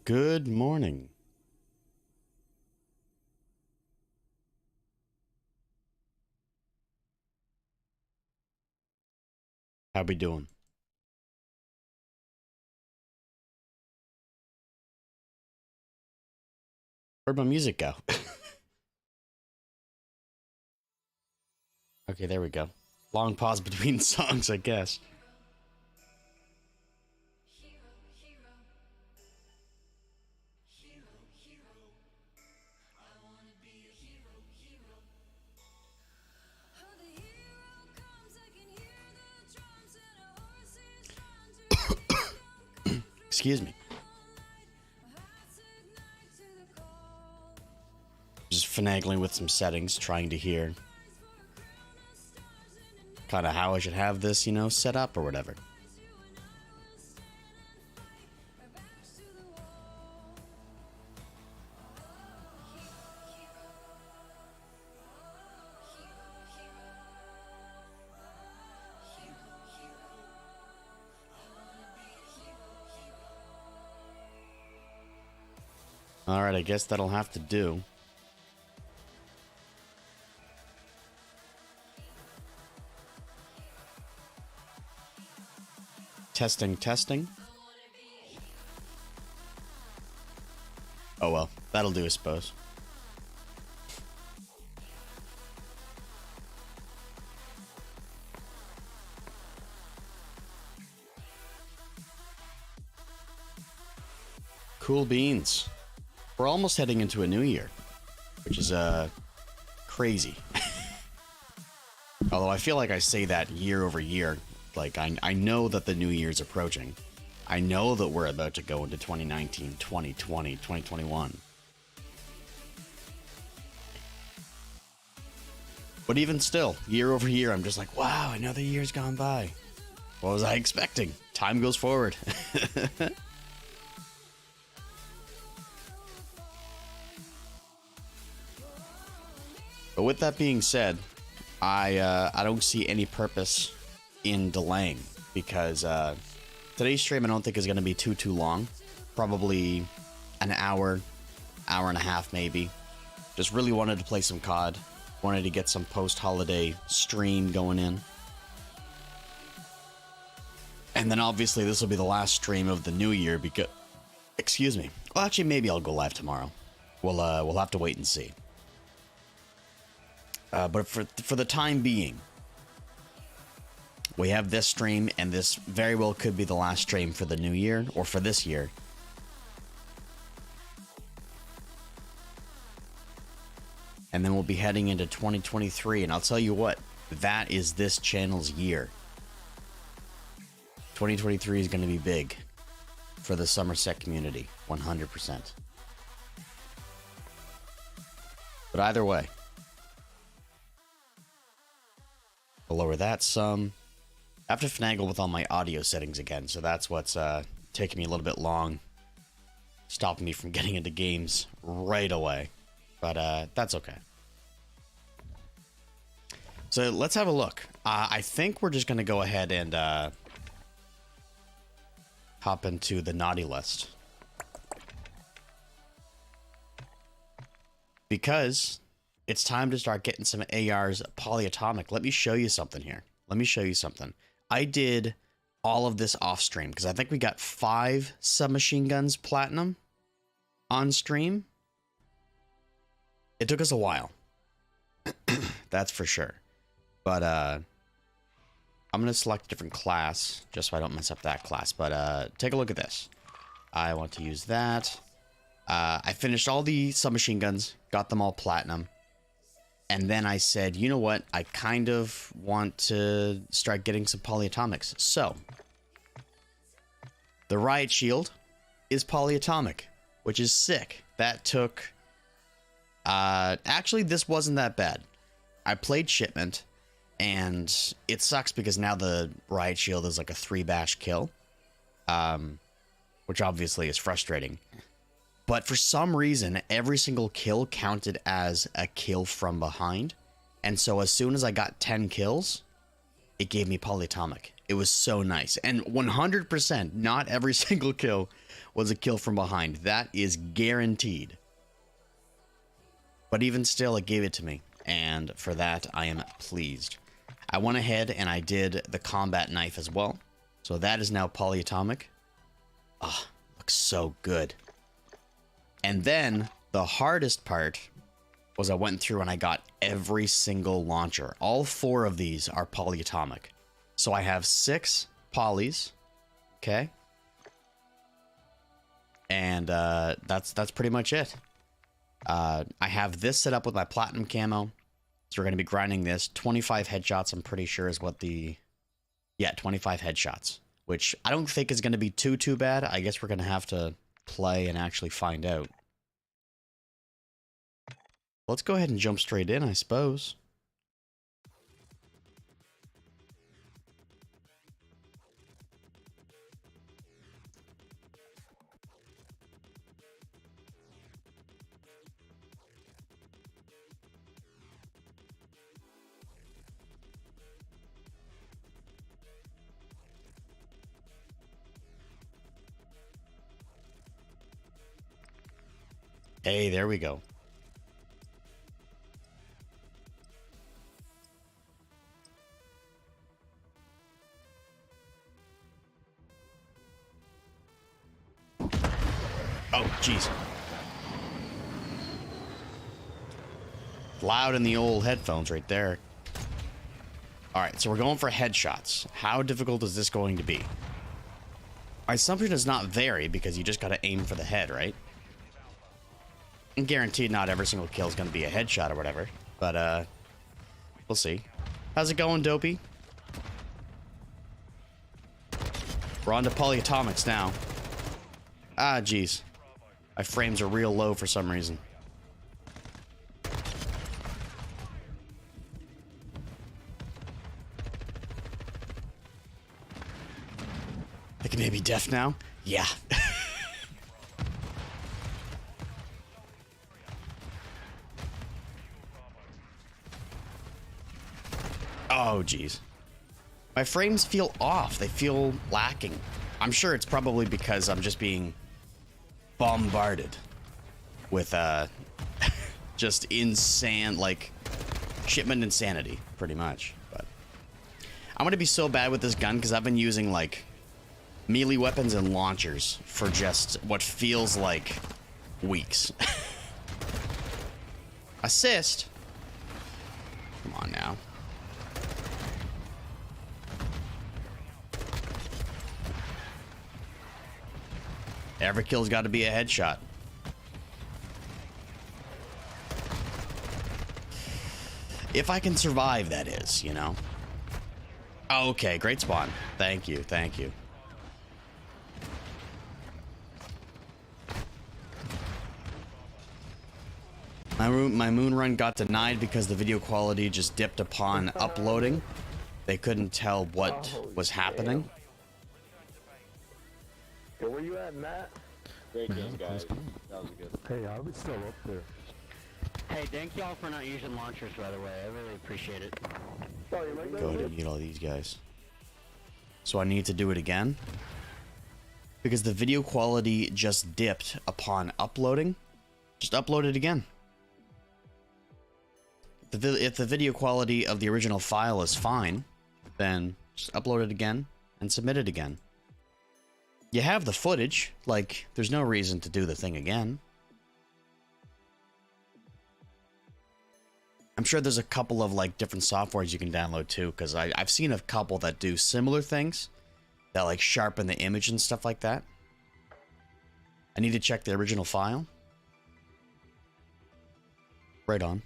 Good morning. How we doing? Where'd my music go? Okay, there we go. Long pause between songs, I guess. Excuse me. Just finagling with some settings, trying to hear kind of how I should have this, set up or whatever. Alright, I guess that'll have to do. Testing, testing. Oh well, that'll do, I suppose. Cool beans. We're almost heading into a new year, which is crazy. Although I feel like I say that year over year. Like, I know that the new year's approaching. I know that we're about to go into 2019, 2020, 2021. But even still, year over year, I'm just like, wow, another year's gone by. What was I expecting? Time goes forward. But with that being said, I don't see any purpose in delaying, because today's stream I don't think is going to be too long. Probably an hour and a half maybe. Just really wanted to play some COD. Wanted to get some post-holiday stream going in. And then obviously this will be the last stream of the new year because... Excuse me. Well, actually, maybe I'll go live tomorrow. We'll have to wait and see. But for the time being, we have this stream, and this very well could be the last stream for the new year, or for this year. And then we'll be heading into 2023, and I'll tell you what, that is this channel's year. 2023 is going to be big for the Somerset community, 100%. But either way, I'll lower that some. I have to finagle with all my audio settings again, so that's what's taking me a little bit long, stopping me from getting into games right away. But that's okay. So let's have a look. I think we're just going to go ahead and hop into the naughty list. Because it's time to start getting some ARs polyatomic. Let me show you something here. Let me show you something. I did all of this off stream because I think we got 5 submachine guns platinum on stream. It took us a while. That's for sure. But I'm going to select a different class just so I don't mess up that class. But take a look at this. I want to use that. I finished all the submachine guns, got them all platinum. And then I said, you know what? I kind of want to start getting some polyatomics. So, the riot shield is polyatomic, which is sick. That took... actually, this wasn't that bad. I played Shipment, and it sucks because now the riot shield is like a 3-bash kill. Which obviously is frustrating. But for some reason, every single kill counted as a kill from behind. And so as soon as I got 10 kills, it gave me Polyatomic. It was so nice. And 100%, not every single kill was a kill from behind. That is guaranteed. But even still, it gave it to me. And for that, I am pleased. I went ahead and I did the combat knife as well. So that is now Polyatomic. Ah, looks so good. And then the hardest part was I went through and I got every single launcher. All 4 of these are Polyatomic. So I have 6 polys. Okay. And that's pretty much it. I have this set up with my platinum camo. So we're going to be grinding this. 25 headshots, I'm pretty sure is what the... Yeah, 25 headshots. Which I don't think is going to be too bad. I guess we're going to have to play and actually find out. Let's go ahead and jump straight in, I suppose. Hey, there we go. Oh, jeez. Loud in the old headphones right there. Alright, so we're going for headshots. How difficult is this going to be? My assumption is not very, because you just gotta aim for the head, right? And guaranteed not every single kill is gonna be a headshot or whatever. But, we'll see. How's it going, Dopey? We're on to Polyatomics now. Ah, jeez. My frames are real low for some reason. They can maybe deaf now? Yeah. Oh, jeez. My frames feel off. They feel lacking. I'm sure it's probably because I'm just being bombarded with just insane, like, shipment insanity, pretty much. But I'm gonna be so bad with this gun because I've been using like melee weapons and launchers for just what feels like weeks. Assist. Come on now. Every kill's got to be a headshot. If I can survive, that is, you know. Oh, okay, great spawn. Thank you, thank you. My moon run got denied because the video quality just dipped upon uploading. They couldn't tell what was happening. Hey, where you at, Matt? Great game, guys. That was good. Hey, I was still up there. Hey, thank y'all for not using launchers, by the way. I really appreciate it. Oh, you like that? Go ahead and mute all these guys. So I need to do it again? Because the video quality just dipped upon uploading. Just upload it again. If the video quality of the original file is fine, then just upload it again and submit it again. You have the footage, like, there's no reason to do the thing again. I'm sure there's a couple of, like, different softwares you can download, too, because I've seen a couple that do similar things, that, like, sharpen the image and stuff like that. I need to check the original file. Right on.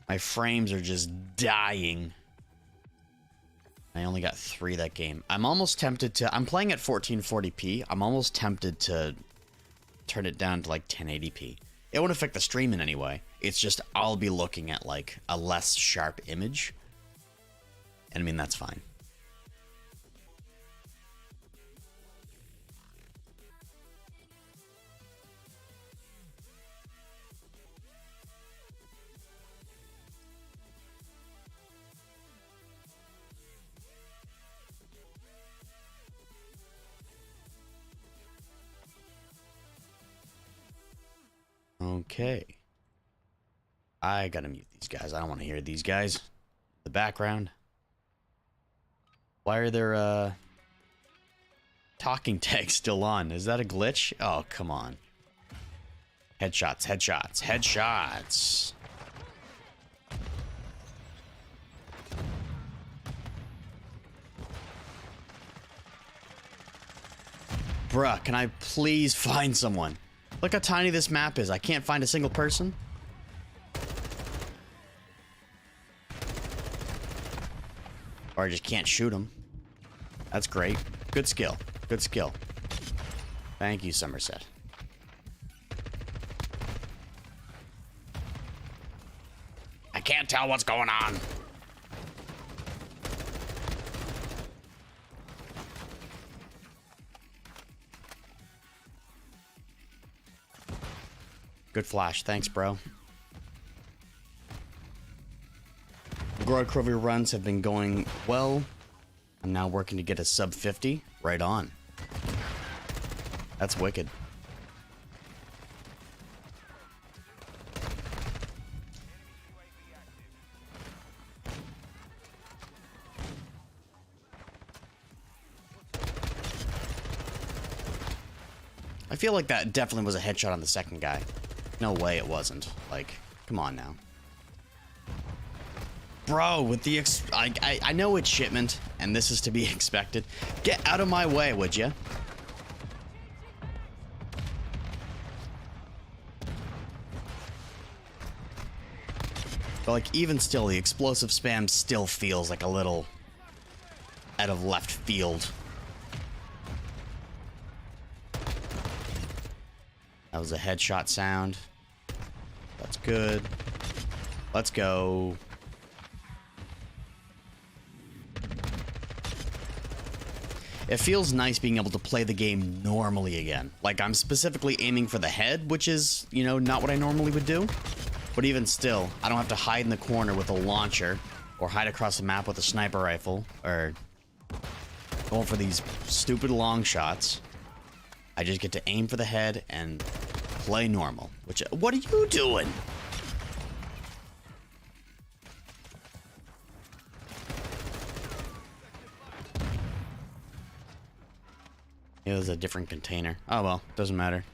My frames are just dying. I only got 3 that game. I'm almost tempted to... I'm playing at 1440p. I'm almost tempted to turn it down to like 1080p. It won't affect the stream in any way. It's just I'll be looking at like a less sharp image. And I mean, that's fine. Okay. I gotta mute these guys. I don't want to hear these guys. The background. Why are there, talking tags still on? Is that a glitch? Oh, come on. Headshots, headshots, headshots. Bruh, can I please find someone? Look how tiny this map is. I can't find a single person. Or I just can't shoot them. That's great. Good skill. Good skill. Thank you, Somerset. I can't tell what's going on. Good flash. Thanks, bro. Grow Crover runs have been going well. I'm now working to get a sub 50. Right on. That's wicked. I feel like that definitely was a headshot on the second guy. No way it wasn't. Like, come on now. Bro, with the I know it's shipment, and this is to be expected. Get out of my way, would you? But like, even still, the explosive spam still feels like a little out of left field. That was a headshot sound. That's good. Let's go. It feels nice being able to play the game normally again. Like, I'm specifically aiming for the head, which is, you know, not what I normally would do. But even still, I don't have to hide in the corner with a launcher or hide across the map with a sniper rifle or going for these stupid long shots. I just get to aim for the head and play normal. Which, what are you doing? It was a different container. Oh well, doesn't matter.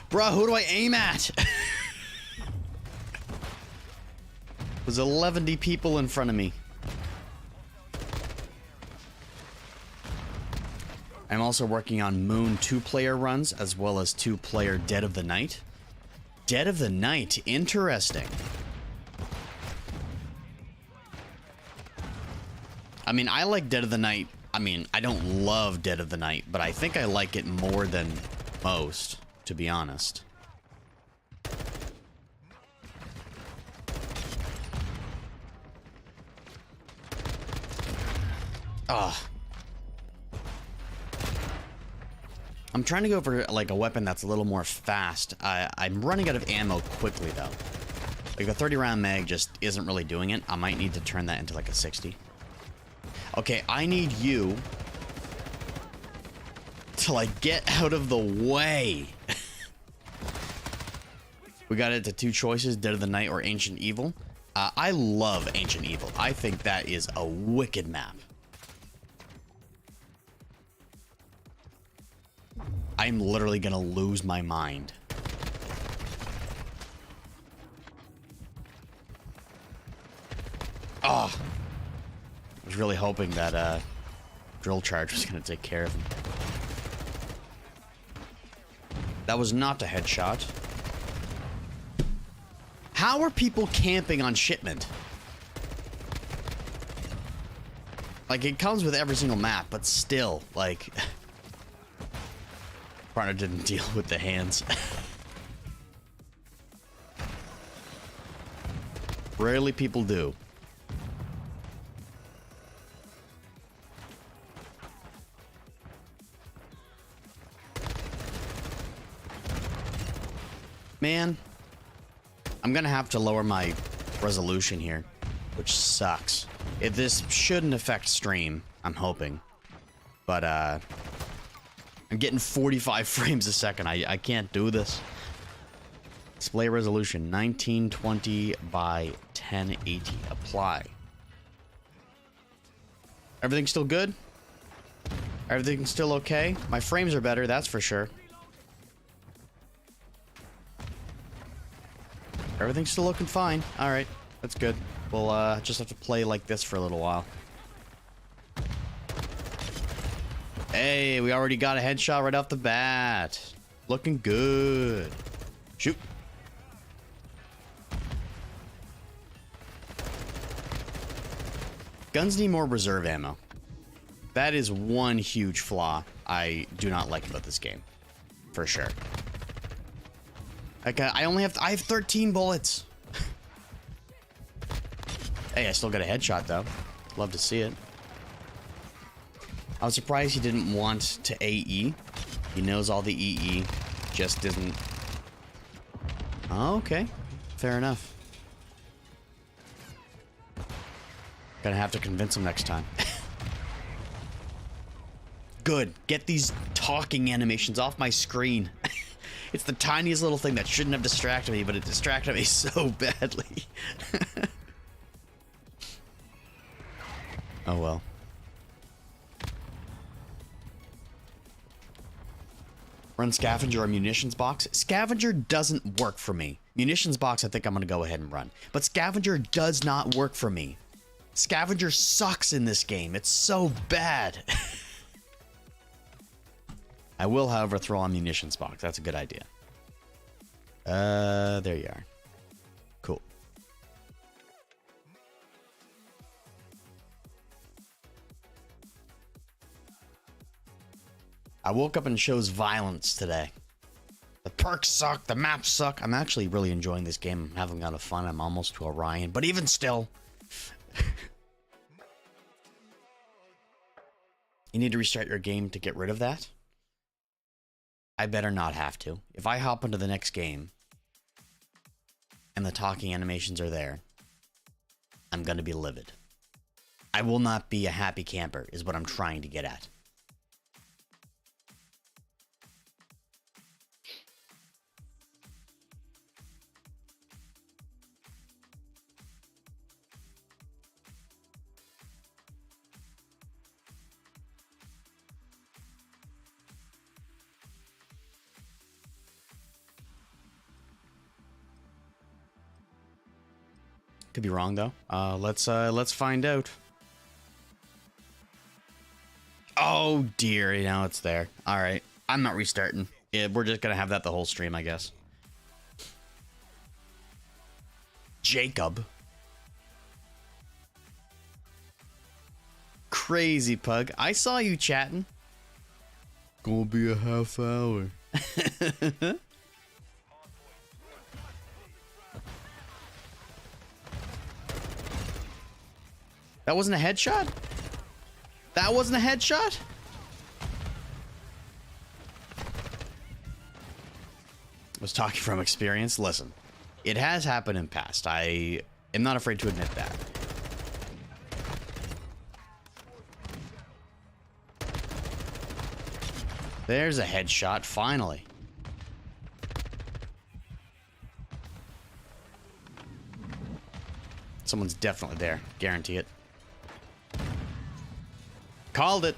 Bruh, who do I aim at? There's 11 people in front of me. I'm also working on Moon 2-player runs, as well as 2-player Dead of the Night. Dead of the Night, interesting. I mean, I like Dead of the Night. I mean, I don't love Dead of the Night, but I think I like it more than most, to be honest. Ugh. I'm trying to go for like a weapon that's a little more fast. I'm running out of ammo quickly though. Like the 30 round mag just isn't really doing it. I might need to turn that into like a 60. Okay, I need you to like get out of the way. We got it to 2 choices, Dead of the Night or Ancient Evil. I love Ancient Evil. I think that is a wicked map. I'm literally gonna lose my mind. Oh, I was really hoping that drill charge was gonna take care of him. That was not a headshot. How are people camping on shipment? Like, it comes with every single map, but still, like... Partner didn't deal with the hands. Rarely people do. Man, I'm gonna have to lower my resolution here, which sucks. This shouldn't affect stream, I'm hoping. But, I'm getting 45 frames a second. I can't do this. Display resolution, 1920 by 1080. Apply. Everything's still good? Everything's still okay? My frames are better, that's for sure. Everything's still looking fine. Alright, that's good. We'll just have to play like this for a little while. Hey, we already got a headshot right off the bat. Looking good. Shoot. Guns need more reserve ammo. That is one huge flaw I do not like about this game. For sure. Like, I have 13 bullets. Hey, I still got a headshot, though. Love to see it. I was surprised he didn't want to AE. He knows all the EE. Just doesn't... Oh, okay. Fair enough. Gonna have to convince him next time. Good. Get these talking animations off my screen. It's the tiniest little thing that shouldn't have distracted me, but it distracted me so badly. Oh well. Run scavenger or munitions box. Scavenger doesn't work for me. Munitions box I think I'm gonna go ahead and run. But scavenger does not work for me. Scavenger sucks in this game. It's so bad. I will, however, throw on munitions box. That's a good idea. There you are. Cool. I woke up and chose violence today. The perks suck. The maps suck. I'm actually really enjoying this game. I'm having a lot of fun. I'm almost to Orion. But even still... You need to restart your game to get rid of that? I better not have to. If I hop into the next game and the talking animations are there, I'm gonna be livid. I will not be a happy camper, is what I'm trying to get at. Could be wrong though. Let's find out. Oh dear, you know it's there. All right, I'm not restarting. Yeah, we're just gonna have that the whole stream, I guess. Jacob. Crazy pug. I saw you chatting. Gonna be a half hour. That wasn't a headshot? That wasn't a headshot? I was talking from experience. Listen, it has happened in past. I am not afraid to admit that. There's a headshot, finally. Someone's definitely there. Guarantee it. Called it.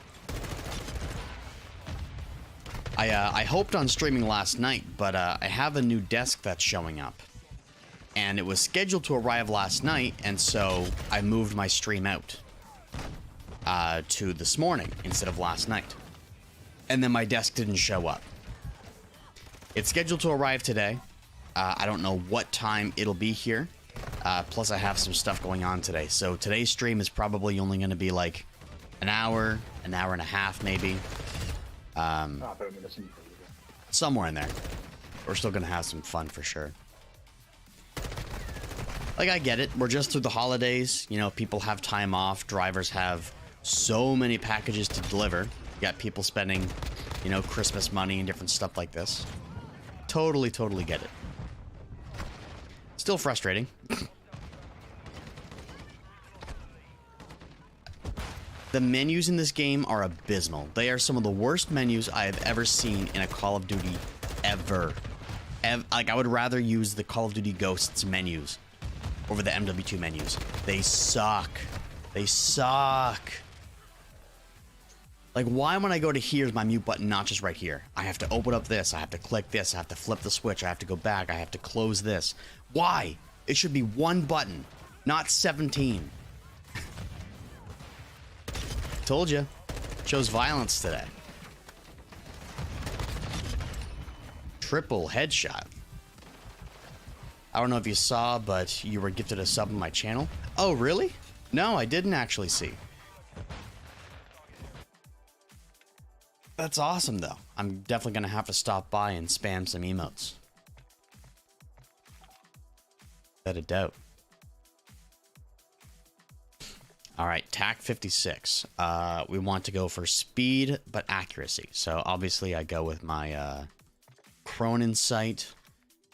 I hoped on streaming last night, but I have a new desk that's showing up. And it was scheduled to arrive last night, and so I moved my stream out to this morning instead of last night. And then my desk didn't show up. It's scheduled to arrive today. I don't know what time it'll be here. Plus I have some stuff going on today. So today's stream is probably only going to be like an hour and a half maybe. Somewhere in there. We're still going to have some fun for sure. Like, I get it. We're just through the holidays. You know, people have time off. Drivers have so many packages to deliver. You got people spending, you know, Christmas money and different stuff like this. Totally get it. Still frustrating. The menus in this game are abysmal. They are some of the worst menus I have ever seen in a Call of Duty ever. Like, I would rather use the Call of Duty Ghosts menus over the MW2 menus. They suck. They suck. Like, why when I go to here's my mute button not just right here? I have to open up this. I have to click this. I have to flip the switch. I have to go back. I have to close this. Why? It should be one button, not 17. Told you. Chose violence today. Triple headshot. I don't know if you saw, but you were gifted a sub on my channel. Oh, really? No, I didn't actually see. That's awesome, though. I'm definitely going to have to stop by and spam some emotes. Without a doubt. All right, TAC 56. We want to go for speed, but accuracy. So obviously I go with my Cronin sight.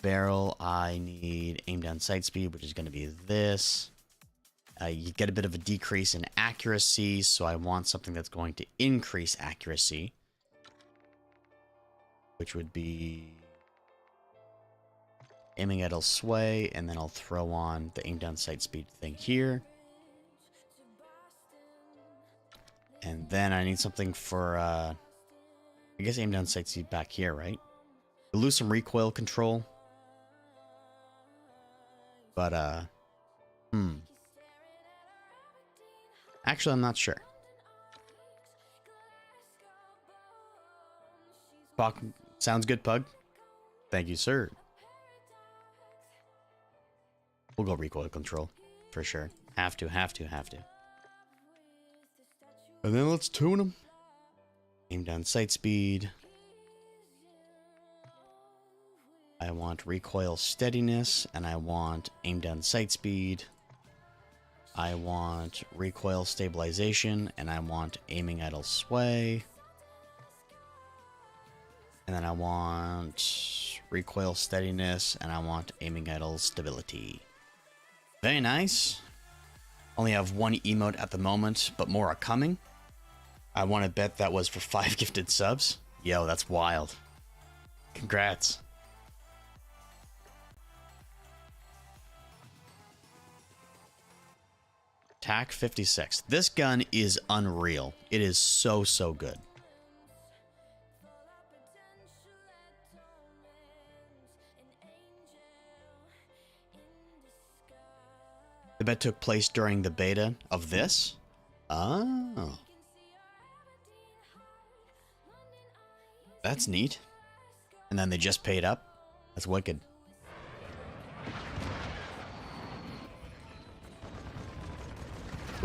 Barrel, I need aim down sight speed, which is going to be this. You get a bit of a decrease in accuracy, so I want something that's going to increase accuracy. Which would be aiming at, I'll sway, and then I'll throw on the aim down sight speed thing here. And then I need something for, I guess aim down sight speed back here, right? We'll lose some recoil control. But, actually, I'm not sure. Sounds good, Pug. Thank you, sir. We'll go recoil control, for sure. Have to. And then let's tune them. Aim down sight speed. I want recoil steadiness, and I want aim down sight speed. I want recoil stabilization, and I want aiming idle sway. And then I want recoil steadiness, and I want aiming idle stability. Very nice. Only have one emote at the moment, but more are coming. I want to bet that was for 5 gifted subs. Yo, that's wild. Congrats. TAC 56. This gun is unreal. It is so, so good. The bet took place during the beta of this. Oh. That's neat. And then they just paid up. That's wicked.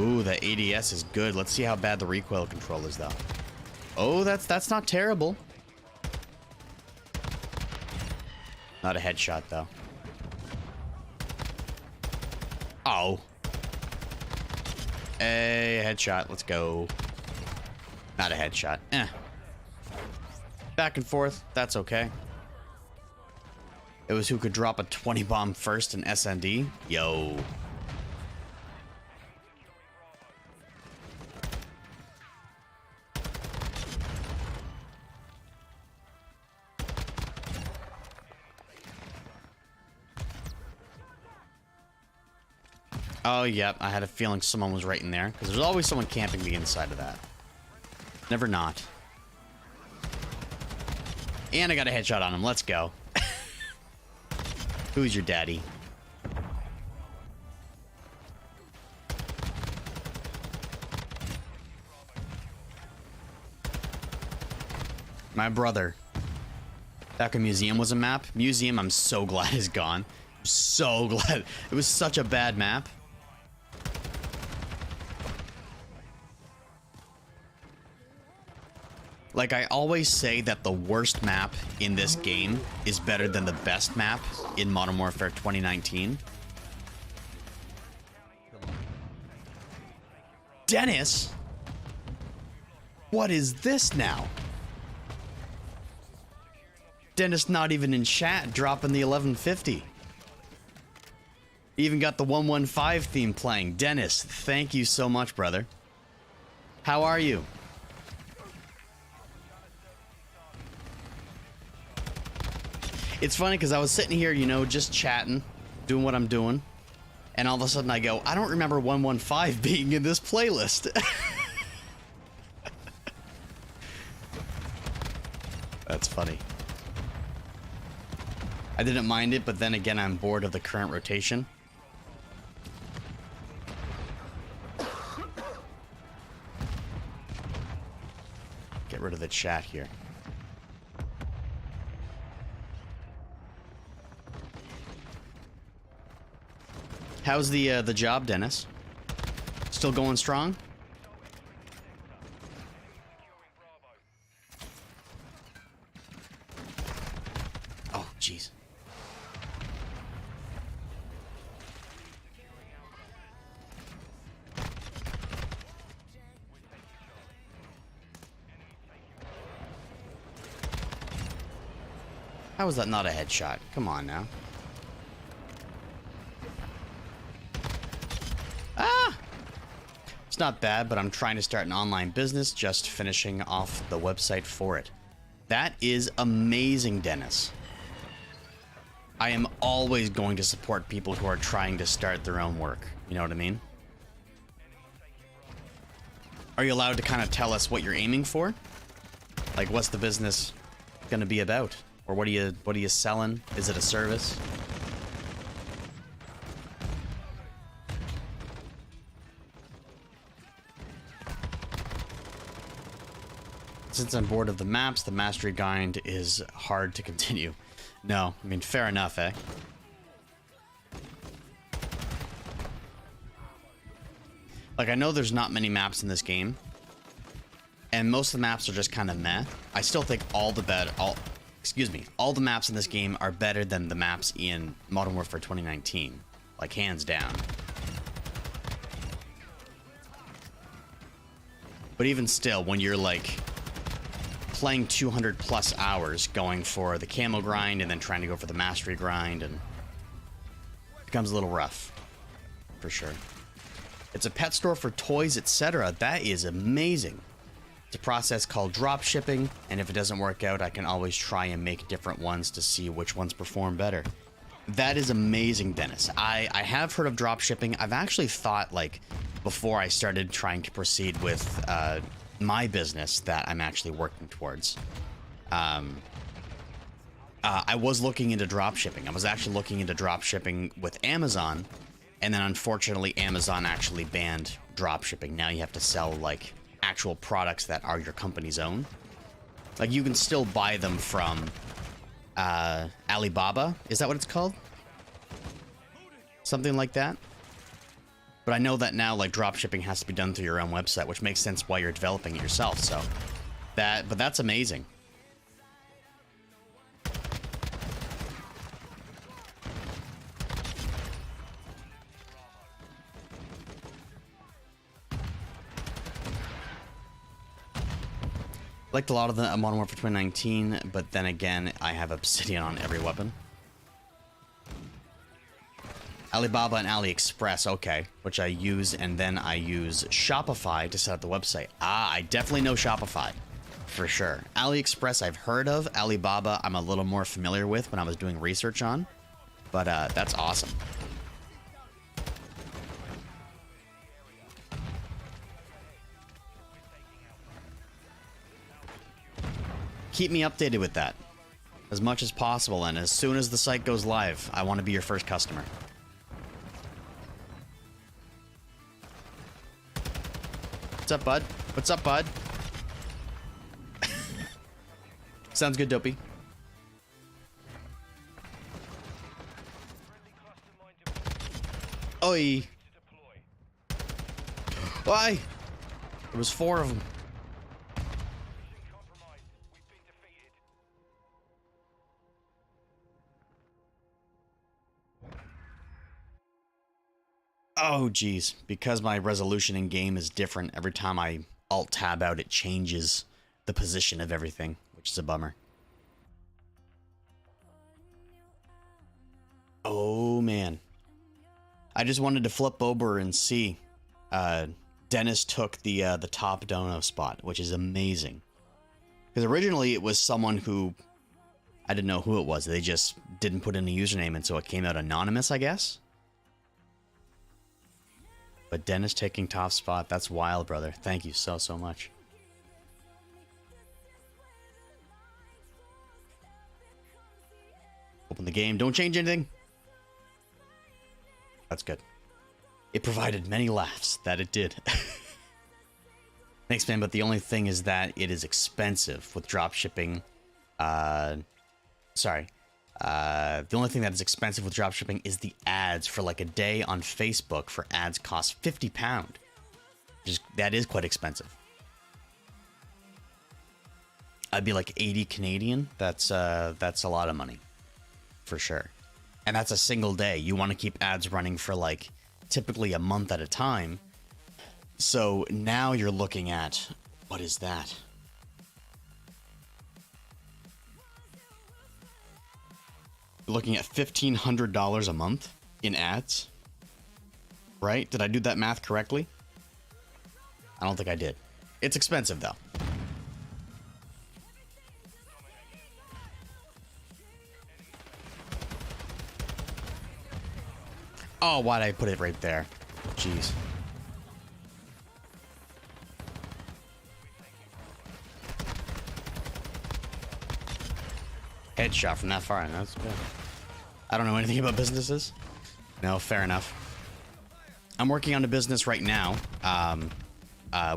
Ooh, the ADS is good. Let's see how bad the recoil control is, though. Oh, that's not terrible. Not a headshot, though. Oh. A headshot. Let's go. Not a headshot. Eh. Back and forth. That's okay. It was who could drop a 20 bomb first in SND. Yo. Oh, yep. I had a feeling someone was right in there. Because there's always someone camping the inside of that. Never not. And I got a headshot on him. Let's go. Who's your daddy? My brother. Back when Museum was a map. Museum, I'm so glad is gone. I'm so glad. It was such a bad map. Like, I always say that the worst map in this game is better than the best map in Modern Warfare 2019. Dennis? What is this now? Dennis not even in chat, dropping the 1150. Even got the 115 theme playing. Dennis, thank you so much, brother. How are you? It's funny because I was sitting here, you know, just chatting, doing what I'm doing, and all of a sudden I go, I don't remember 115 being in this playlist. That's funny. I didn't mind it, but then again, I'm bored of the current rotation. Get rid of the chat here. How's the job, Dennis? Still going strong? Oh, jeez. How is that not a headshot? Come on now. Ah! It's not bad, but I'm trying to start an online business, just finishing off the website for it. That is amazing, Dennis. I am always going to support people who are trying to start their own work. You know what I mean? Are you allowed to kind of tell us what you're aiming for? Like, what's the business going to be about? Or what are you selling? Is it a service? Since I'm bored of the maps, the mastery grind is hard to continue. No, I mean, fair enough, eh? Like, I know there's not many maps in this game, and most of the maps are just kind of meh. I still think all the maps in this game are better than the maps in Modern Warfare 2019. Like, hands down. But even still, when you're, like, playing 200 plus hours going for the camo grind and then trying to go for the mastery grind, and it becomes a little rough. For sure. It's a pet store for toys, etc. That is amazing. It's a process called drop shipping, and if it doesn't work out, I can always try and make different ones to see which ones perform better. That is amazing, Dennis. I have heard of drop shipping. I've actually thought, like, before I started trying to proceed with my business that I'm actually working towards. I was looking into drop shipping. I was actually looking into drop shipping with Amazon, and then unfortunately Amazon actually banned drop shipping. Now you have to sell, like, actual products that are your company's own. Like, you can still buy them from Alibaba. Is that what it's called? Something like that. But I know that now, like, drop shipping has to be done through your own website, which makes sense why you're developing it yourself. So but that's amazing. Liked a lot of the Modern Warfare 2019, but then again, I have Obsidian on every weapon. Alibaba and AliExpress, okay, which I use, and then I use Shopify to set up the website. Ah, I definitely know Shopify, for sure. AliExpress I've heard of. Alibaba I'm a little more familiar with when I was doing research on, but that's awesome. Keep me updated with that as much as possible, and as soon as the site goes live, I want to be your first customer. What's up, bud? What's up, bud? Sounds good, Dopey. Oi! Why? There was 4 of them. Oh, geez. Because my resolution in game is different, every time I alt-tab out, it changes the position of everything, which is a bummer. Oh, man. I just wanted to flip over and see. Dennis took the top dono spot, which is amazing. Because originally it was someone who, I didn't know who it was. They just didn't put in a username, and so it came out anonymous, I guess. But Dennis taking top spot, that's wild, brother. Thank you so, so much. Open the game. Don't change anything. That's good. It provided many laughs. That it did. Thanks, man. But the only thing is that it is expensive with drop shipping. The only thing that is expensive with drop shipping is the ads. For like a day on Facebook, for ads cost £50. That is quite expensive. I'd be like 80 Canadian. That's a lot of money. For sure. And that's a single day. You want to keep ads running for like typically a month at a time. So now you're looking at, what is that? You're looking at $1,500 a month in ads. Right? Did I do that math correctly? I don't think I did. It's expensive though. Oh, why'd I put it right there? Jeez. Headshot from that far. That's good. I don't know anything about businesses. No, fair enough. I'm working on a business right now.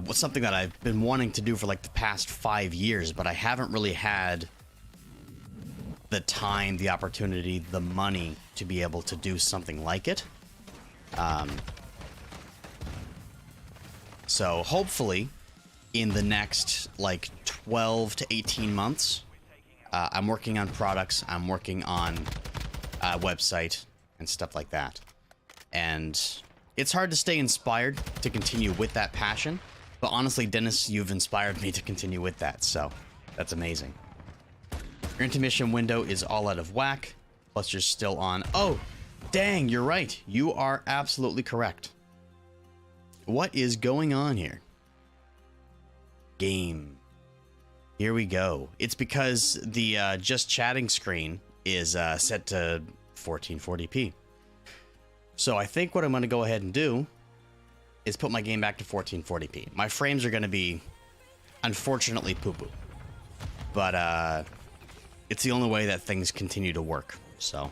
What's something that I've been wanting to do for like the past 5 years, but I haven't really had the time, the opportunity, the money to be able to do something like it. So hopefully in the next like 12 to 18 months, I'm working on products, I'm working on a website and stuff like that. And it's hard to stay inspired to continue with that passion, but honestly, Dennis, you've inspired me to continue with that, so that's amazing. Your intermission window is all out of whack, plus you're still on. Oh, dang, you're right. You are absolutely correct. What is going on here? Game. Here we go. It's because the just chatting screen is set to 1440p. So I think what I'm going to go ahead and do is put my game back to 1440p. My frames are going to be, unfortunately, poo-poo. But it's the only way that things continue to work. So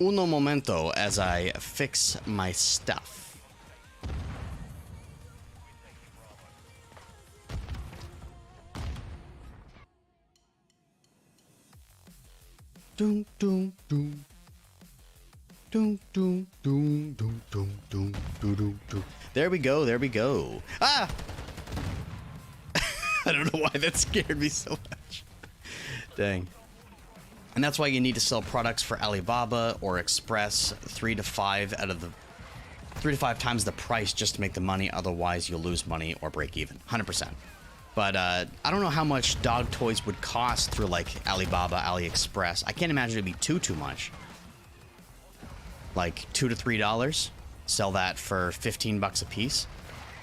uno momento as I fix my stuff. Doom doom doom. Doom doom doom doom doom doom doom doom. There we go, there we go. Ah! I don't know why that scared me so much. Dang. And that's why you need to sell products for Alibaba or Express 3 to 5 times the price just to make the money. Otherwise, you'll lose money or break even. 100%. But I don't know how much dog toys would cost through like Alibaba, AliExpress. I can't imagine it'd be too much. Like $2 to $3. Sell that for 15 bucks a piece.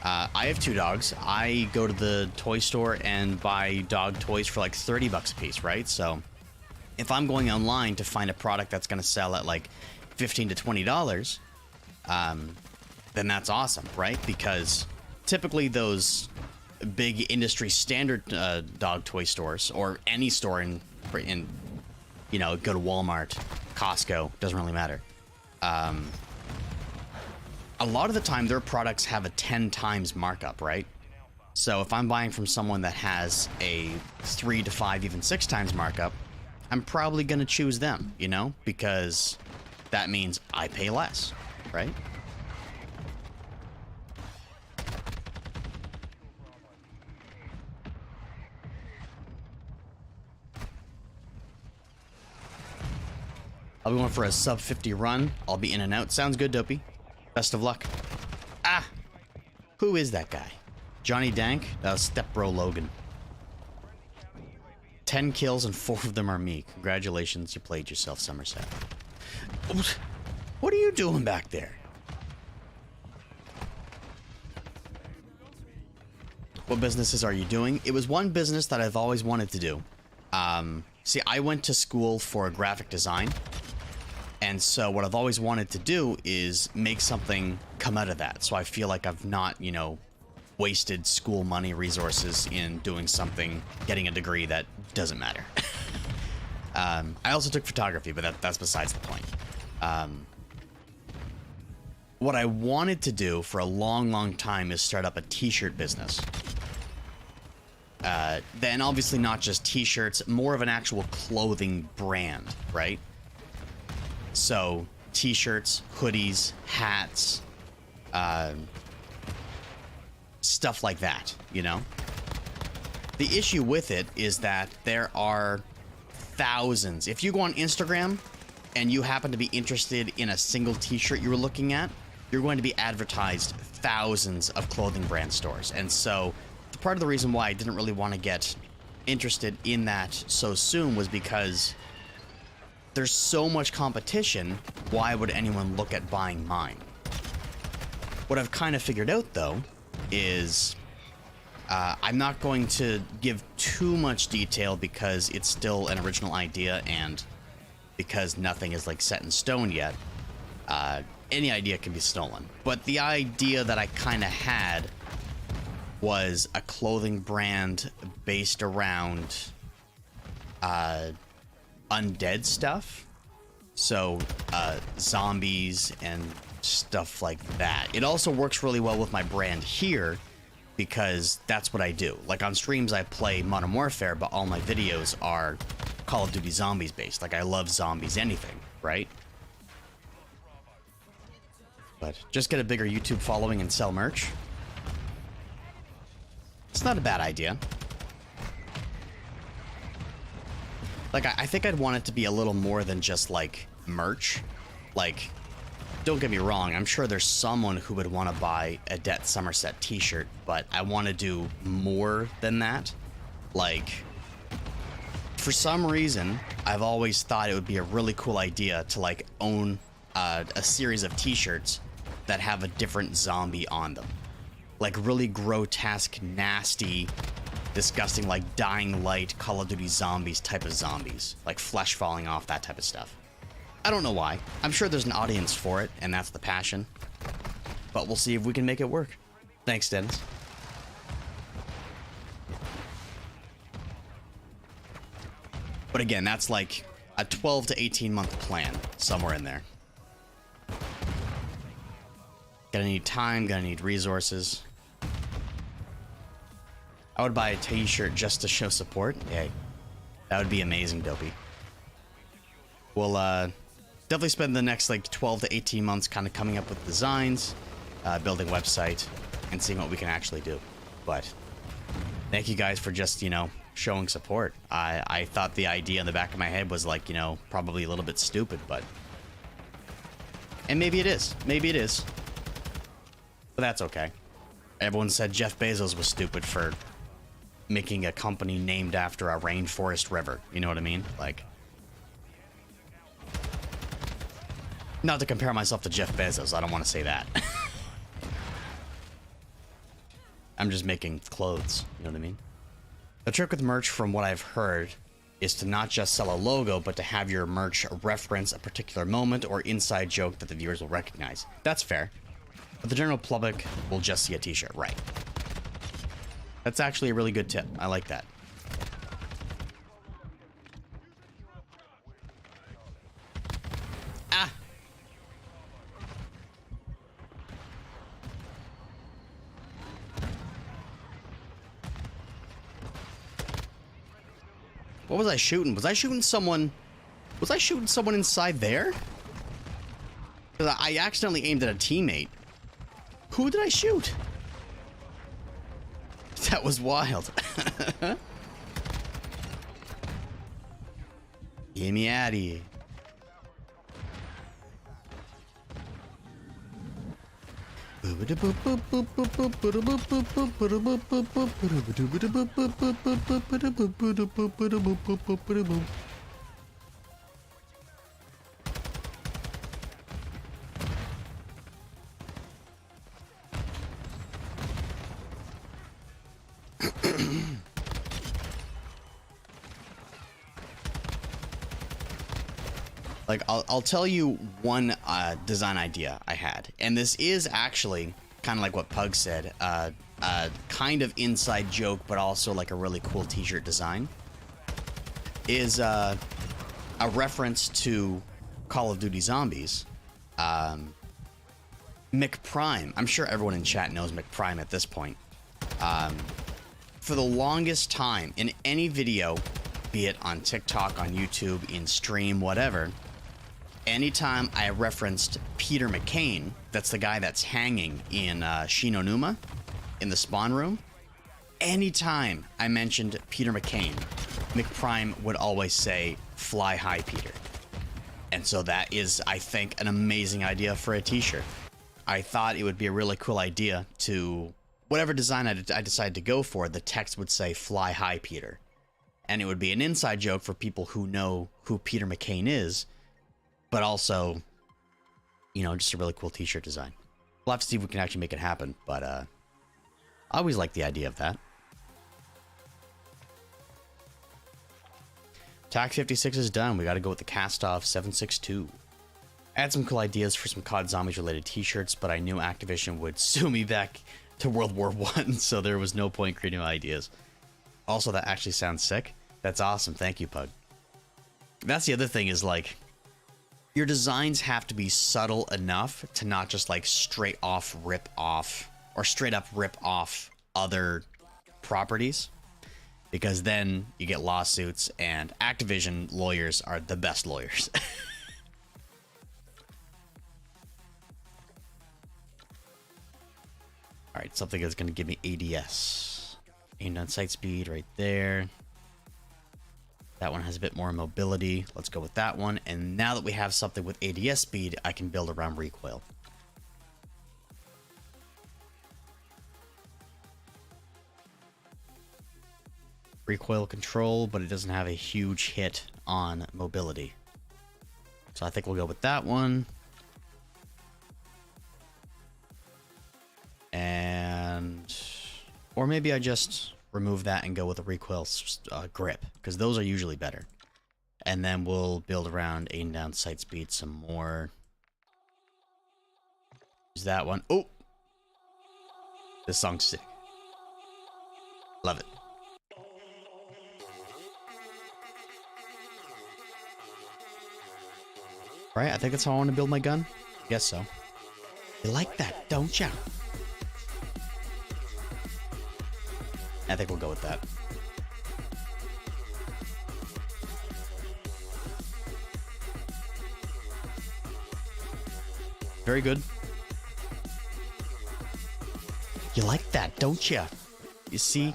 I have 2 dogs. I go to the toy store and buy dog toys for like 30 bucks a piece, right? So if I'm going online to find a product that's going to sell at like $15 to $20, then that's awesome, right? Because typically those big industry standard dog toy stores, or any store in you know, go to Walmart, Costco, doesn't really matter. A lot of the time their products have a 10 times markup, right? So if I'm buying from someone that has a 3 to 5, even 6 times markup, I'm probably going to choose them, you know, because that means I pay less, right? I'll be going for a sub 50 run. I'll be in and out. Sounds good, Dopey. Best of luck. Ah! Who is that guy? Johnny Dank? That was Step Bro Logan. 10 kills and 4 of them are me. Congratulations, you played yourself, Somerset. What are you doing back there? What businesses are you doing? It was one business that I've always wanted to do. See, I went to school for graphic design. And so what I've always wanted to do is make something come out of that. So I feel like I've not, you know, wasted school money, resources in doing something, getting a degree that doesn't matter. I also took photography, but that's besides the point. What I wanted to do for a long, long time is start up a t-shirt business. Then obviously not just t-shirts, more of an actual clothing brand, right? So t-shirts, hoodies, hats, stuff like that, you know? The issue with it is that there are thousands. If you go on Instagram and you happen to be interested in a single t-shirt you were looking at, you're going to be advertised thousands of clothing brand stores. And so part of the reason why I didn't really want to get interested in that so soon was because there's so much competition. Why would anyone look at buying mine? What I've kind of figured out, though, is I'm not going to give too much detail because it's still an original idea and because nothing is like set in stone yet. Any idea can be stolen. But the idea that I kind of had was a clothing brand based around undead stuff. So zombies and stuff like that. It also works really well with my brand here because that's what I do. Like on streams I play Modern Warfare, but all my videos are Call of Duty Zombies based. Like I love zombies, anything, right? But just get a bigger YouTube following and sell merch. It's not a bad idea. Like, I think I'd want it to be a little more than just, like, merch. Like, don't get me wrong, I'm sure there's someone who would want to buy a Det Somerset t-shirt, but I want to do more than that. Like, for some reason, I've always thought it would be a really cool idea to, like, own a series of t-shirts that have a different zombie on them. Like really grotesque, nasty, disgusting, like Dying Light, Call of Duty zombies type of zombies. Like flesh falling off, that type of stuff. I don't know why. I'm sure there's an audience for it, and that's the passion. But we'll see if we can make it work. Thanks, Dennis. But again, that's like a 12 to 18 month plan, somewhere in there. Gonna need time, gonna need resources. I would buy a t-shirt just to show support. Hey, that would be amazing, Dopey. We'll definitely spend the next like 12 to 18 months kind of coming up with designs, building a website, and seeing what we can actually do. But thank you guys for just, you know, showing support. I thought the idea in the back of my head was like, you know, probably a little bit stupid, but... And maybe it is. Maybe it is. But that's okay. Everyone said Jeff Bezos was stupid for making a company named after a rainforest river. You know what I mean? Like... Not to compare myself to Jeff Bezos, I don't want to say that. I'm just making clothes, you know what I mean? The trick with merch, from what I've heard, is to not just sell a logo, but to have your merch reference a particular moment or inside joke that the viewers will recognize. That's fair. But the general public will just see a t-shirt, right? That's actually a really good tip. I like that. Ah! What was I shooting? Was I shooting someone? Was I shooting someone inside there? Because I accidentally aimed at a teammate. Who did I shoot? That was wild. Get me out of here. Like, I'll tell you one design idea I had, and this is actually kind of like what Pug said, kind of inside joke, but also like a really cool t-shirt design, is a reference to Call of Duty Zombies. McPrime, I'm sure everyone in chat knows McPrime at this point. For the longest time, in any video, be it on TikTok, on YouTube, in stream, whatever, anytime I referenced Peter McCain, that's the guy that's hanging in Shinonuma, in the spawn room, anytime I mentioned Peter McCain, McPrime would always say, "Fly high, Peter." And so that is, I think, an amazing idea for a t-shirt. I thought it would be a really cool idea to, whatever design I decided to go for, the text would say, "Fly high, Peter." And it would be an inside joke for people who know who Peter McCain is, but also, you know, just a really cool t-shirt design. We'll have to see if we can actually make it happen, but I always like the idea of that. TAC 56 is done. We got to go with the cast-off 762. I had some cool ideas for some COD Zombies related t-shirts, but I knew Activision would sue me back to World War I, so there was no point creating ideas. Also, that actually sounds sick. That's awesome. Thank you, Pug. That's the other thing is, like, your designs have to be subtle enough to not just, like, straight up rip off other properties, because then you get lawsuits, and Activision lawyers are the best lawyers. All right, something that's going to give me ADS. Aimed on sight speed right there. That one has a bit more mobility. Let's go with that one. And now that we have something with ADS speed, I can build around recoil. Recoil control, but it doesn't have a huge hit on mobility. So I think we'll go with that one. And, or maybe I just remove that and go with a recoil grip, because those are usually better. And then we'll build around aim down sight speed some more. Use that one. Oh! This song's sick. Love it. Right, I think that's how I want to build my gun. Guess so. You like that, don't ya? I think we'll go with that. Very good. You like that, don't ya? You see?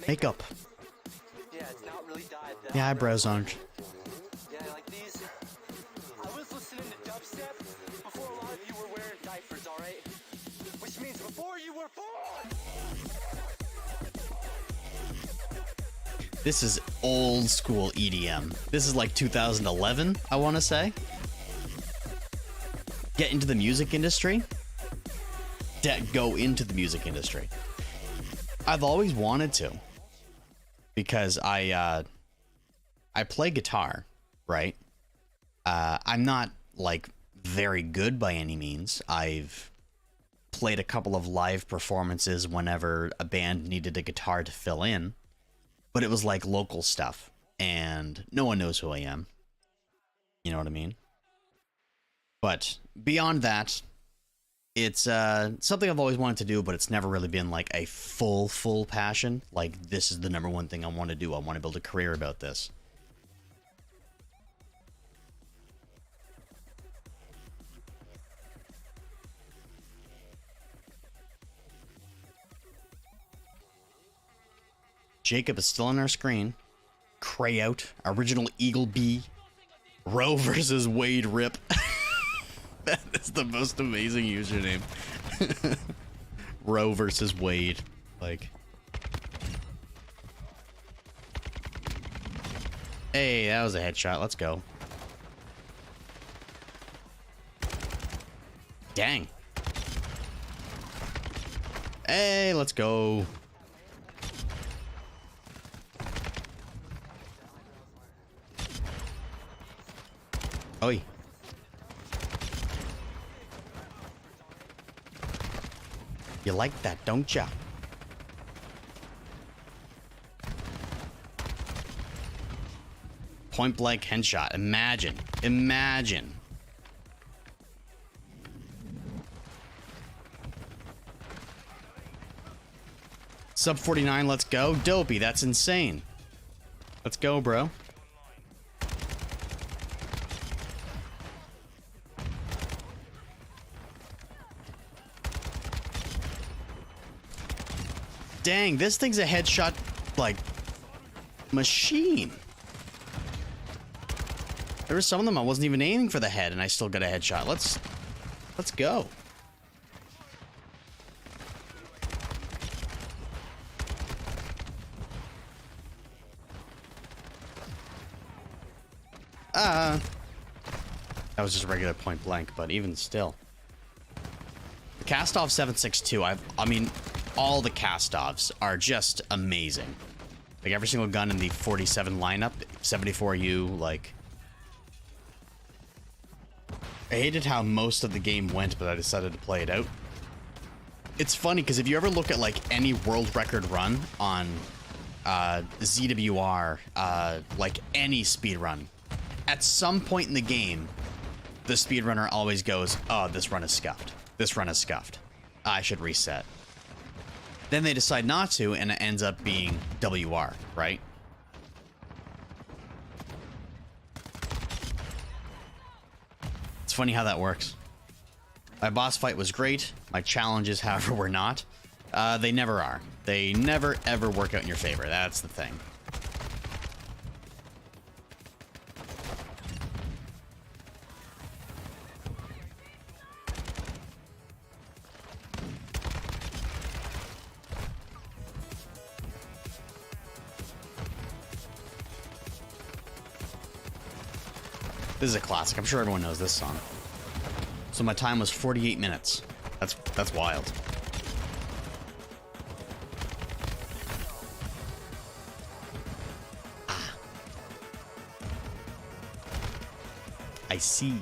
Makeup. Yeah, it's not really dyed that. Yeah, eyebrows aren't. Yeah, like these. I was listening to dubstep before a lot of you were wearing diapers, alright? Which means before you were born! This is old school EDM. This is like 2011, I want to say. Get into the music industry. Go into the music industry. I've always wanted to, because I play guitar, right? I'm not like very good by any means. I've played a couple of live performances whenever a band needed a guitar to fill in, but it was like local stuff, and no one knows who I am. You know what I mean? But beyond that, it's something I've always wanted to do, but it's never really been like a full passion. Like, this is the number one thing I want to do. I want to build a career about this. Jacob is still on our screen. Crayout, original Eagle Bee, Roe versus Wade Rip. That is the most amazing username. Roe versus Wade. Like. Hey, that was a headshot. Let's go. Hey, let's go. Oi. You like that, don't ya? Point blank headshot. Imagine. Imagine. Sub 49, let's go. Dopey, that's insane. Let's go, bro. Dang, this thing's a headshot, like, machine. There were some of them I wasn't even aiming for the head, and I still got a headshot. Let's go. That was just regular point blank, but even still. The Cast-Off 7.62, I mean, all the Cast-Offs are just amazing. Like, every single gun in the 47 lineup, 74U, like... I hated how most of the game went, but I decided to play it out. It's funny, because if you ever look at, like, any world record run on ZWR, like, any speed run, at some point in the game, the speedrunner always goes, oh, this run is scuffed. This run is scuffed. I should reset. Then they decide not to, and it ends up being WR, right? It's funny how that works. My boss fight was great. My challenges, however, were not. They never are. They never, ever work out in your favor. That's the thing. This is a classic. I'm sure everyone knows this song. So my time was 48 minutes. That's wild. Ah. I see.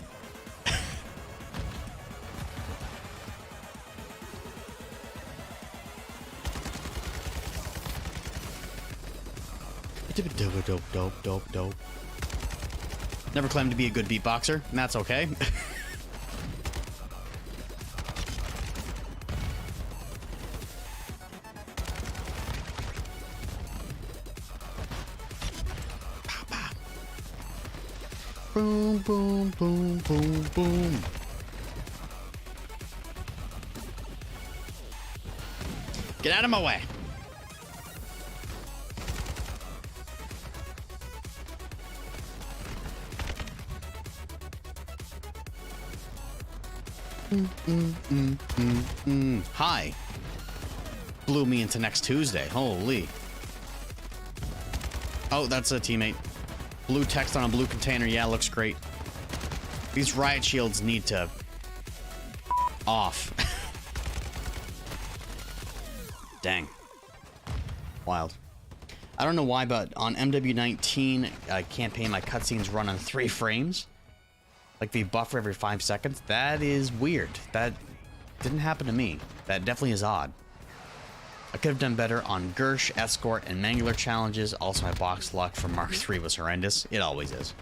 Dope. Never claimed to be a good beatboxer, and that's okay. Pow, pow. Boom, boom, boom, boom, boom. Get out of my way. Hi. Blew me into next Tuesday. Holy. Oh, that's a teammate. Blue text on a blue container. Yeah, looks great. These riot shields need to... off. Dang. Wild. I don't know why, but on MW19 campaign, my cutscenes run on 3 frames. Like, they buffer every 5 seconds. That is weird. That didn't happen to me. That definitely is odd. I could have done better on Gersh, Escort, and Mangler challenges. Also, my box luck for Mark III was horrendous. It always is.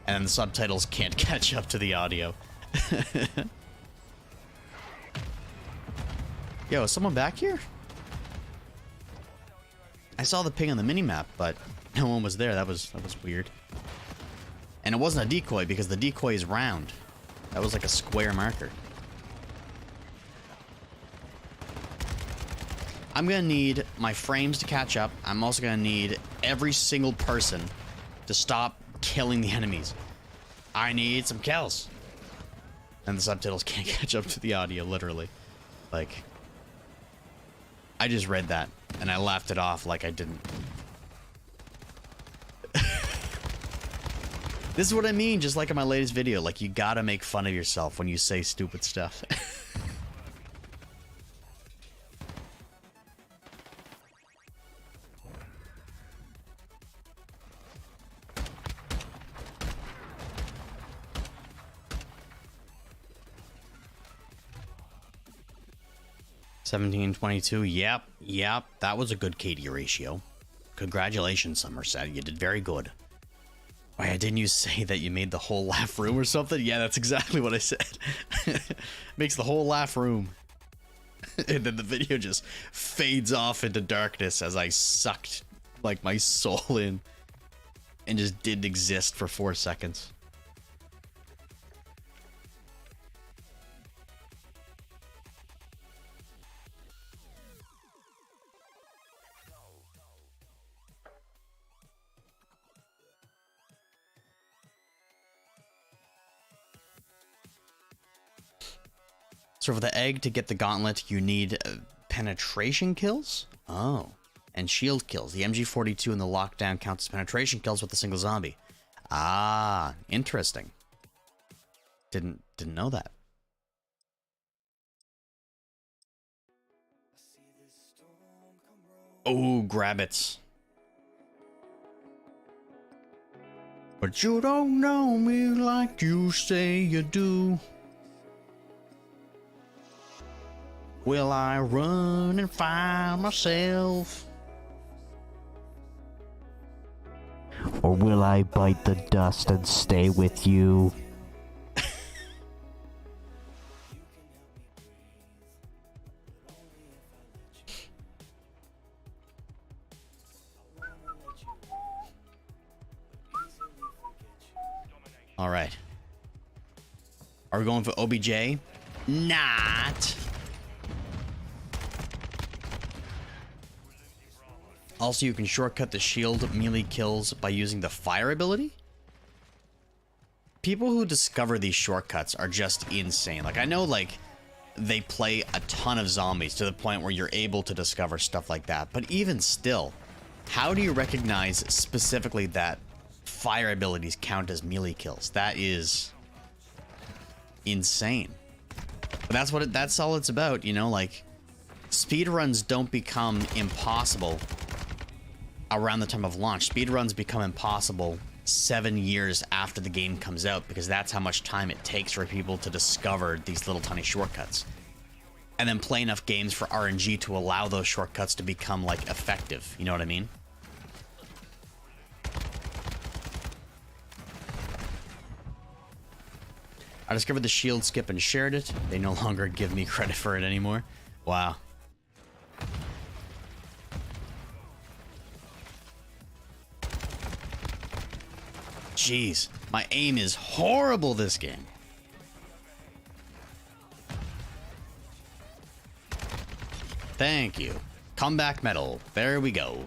And then the subtitles can't catch up to the audio. Yo, is someone back here? I saw the ping on the minimap, but no one was there. That was weird. And it wasn't a decoy because the decoy is round. That was like a square marker. I'm gonna need my frames to catch up. I'm also gonna need every single person to stop killing the enemies. I need some kills. And the subtitles can't catch up to the audio, literally. Like, I just read that and I laughed it off like I didn't. This is what I mean, just like in my latest video. Like, you gotta make fun of yourself when you say stupid stuff. 17-22. Yep. That was a good KD ratio. Congratulations, Somerset. You did very good. Wait, didn't you say that you made the whole laugh room or something? Yeah, that's exactly what I said. Makes the whole laugh room. And then the video just fades off into darkness as I sucked like my soul in and just didn't exist for 4 seconds. So for the egg to get the gauntlet, you need penetration kills? Oh. And shield kills. The MG42 and the lockdown counts as penetration kills with a single zombie. Ah, interesting. Didn't know that. Oh, grab it. But you don't know me like you say you do. Will I run and find myself? Or will I bite the dust and stay with you? All right. Are we going for OBJ? Not. Also, you can shortcut the shield melee kills by using the fire ability. People who discover these shortcuts are just insane. Like, I know, like, they play a ton of zombies to the point where you're able to discover stuff like that. But even still, how do you recognize specifically that fire abilities count as melee kills? That is insane. But that's all it's about, you know, like, speedruns don't become impossible around the time of launch. Speedruns become impossible 7 years after the game comes out, because that's how much time it takes for people to discover these little tiny shortcuts. And then play enough games for RNG to allow those shortcuts to become, like, effective. You know what I mean? I discovered the shield skip and shared it. They no longer give me credit for it anymore. Wow. Jeez, my aim is horrible this game. Thank you. Comeback medal. There we go.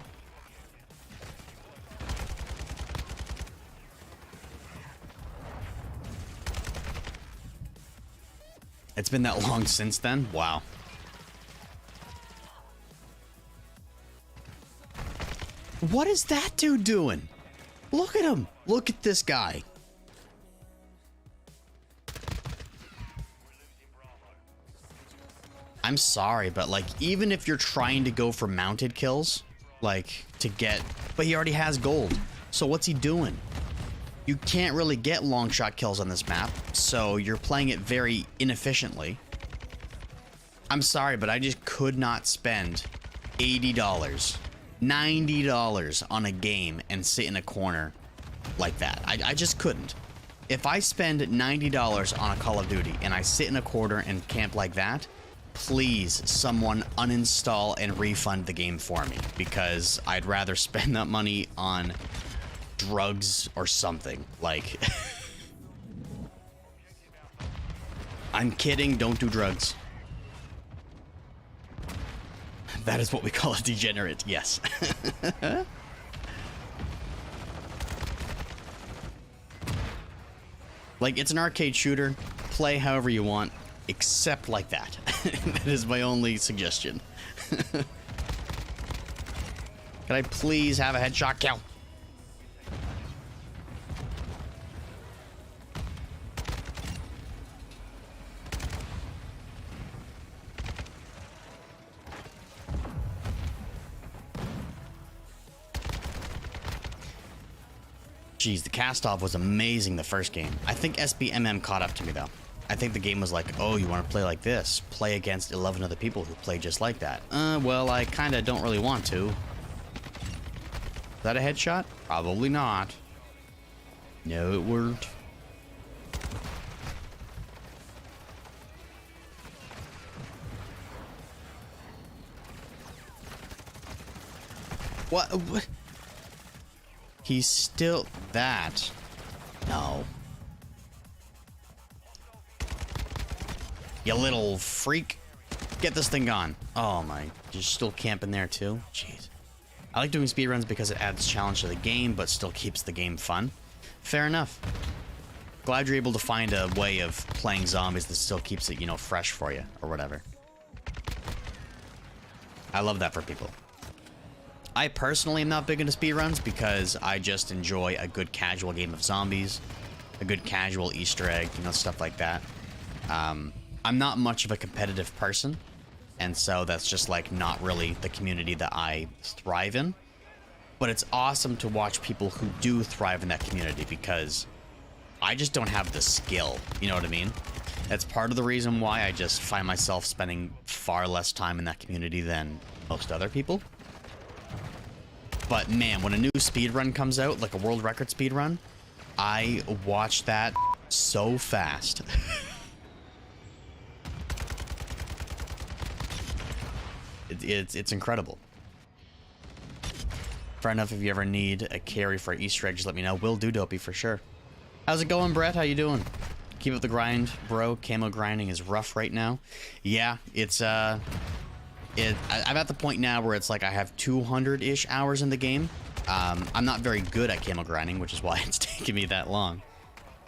It's been that long since then? Wow. What is that dude doing? Look at him. Look at this guy. I'm sorry, but like, even if you're trying to go for mounted kills, like to get, but he already has gold. So what's he doing? You can't really get long shot kills on this map, so you're playing it very inefficiently. I'm sorry, but I just could not spend $80, $90 on a game and sit in a corner like that. I just couldn't. If I spend $90 on a Call of Duty and I sit in a corner and camp like that, please someone uninstall and refund the game for me, because I'd rather spend that money on drugs or something. Like, I'm kidding, don't do drugs. That is what we call a degenerate, yes. Like, it's an arcade shooter, play however you want, except like that. That is my only suggestion. Can I please have a headshot kill? Jeez, the cast-off was amazing the first game. I think SBMM caught up to me, though. I think the game was like, oh, you want to play like this? Play against 11 other people who play just like that. Well, I kind of don't really want to. Is that a headshot? Probably not. No, it weren't. What? He's still... That. No. You little freak. Get this thing gone. Oh my, you're still camping there too? Jeez. I like doing speedruns because it adds challenge to the game, but still keeps the game fun. Fair enough. Glad you're able to find a way of playing zombies that still keeps it, you know, fresh for you, or whatever. I love that for people. I personally am not big into speedruns because I just enjoy a good casual game of zombies, a good casual Easter egg, you know, stuff like that. I'm not much of a competitive person, and so that's just like not really the community that I thrive in. But it's awesome to watch people who do thrive in that community because I just don't have the skill, you know what I mean? That's part of the reason why I just find myself spending far less time in that community than most other people. But man, when a new speedrun comes out, like a world record speedrun, I watch that so fast. It's incredible. Fair enough, if you ever need a carry for Easter egg, just let me know. Will do, Dopey, for sure. How's it going, Brett? How you doing? Keep up the grind, bro. Camo grinding is rough right now. Yeah, it's I'm at the point now where it's like I have 200-ish hours in the game. I'm not very good at camo grinding, which is why it's taking me that long.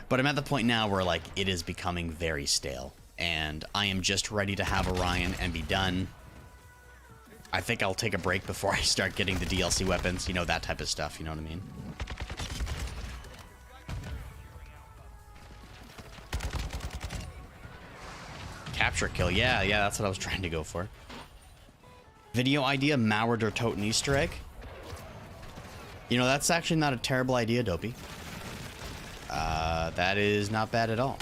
But I'm at the point now where like it is becoming very stale, and I am just ready to have Orion and be done. I think I'll take a break before I start getting the DLC weapons, you know, that type of stuff, you know what I mean? Capture kill, yeah, that's what I was trying to go for. Video idea, Mauer der Toten Easter egg. You know, that's actually not a terrible idea, Dopey. That is not bad at all.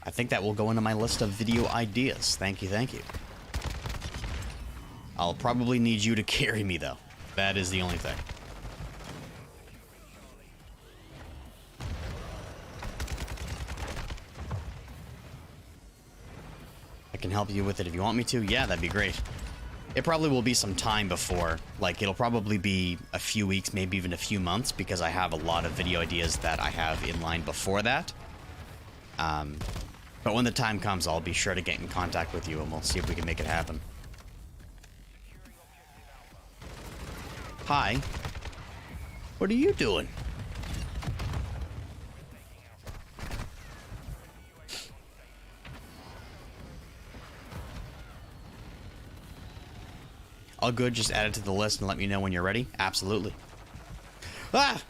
I think that will go into my list of video ideas. Thank you, thank you. I'll probably need you to carry me, though. That is the only thing. I can help you with it if you want me to. Yeah, that'd be great. It probably will be some time before. Like, it'll probably be a few weeks, maybe even a few months, because I have a lot of video ideas that I have in line before that. But when the time comes, I'll be sure to get in contact with you, and we'll see if we can make it happen. Hi. What are you doing? All good, just add it to the list and let me know when you're ready. Absolutely. Ah!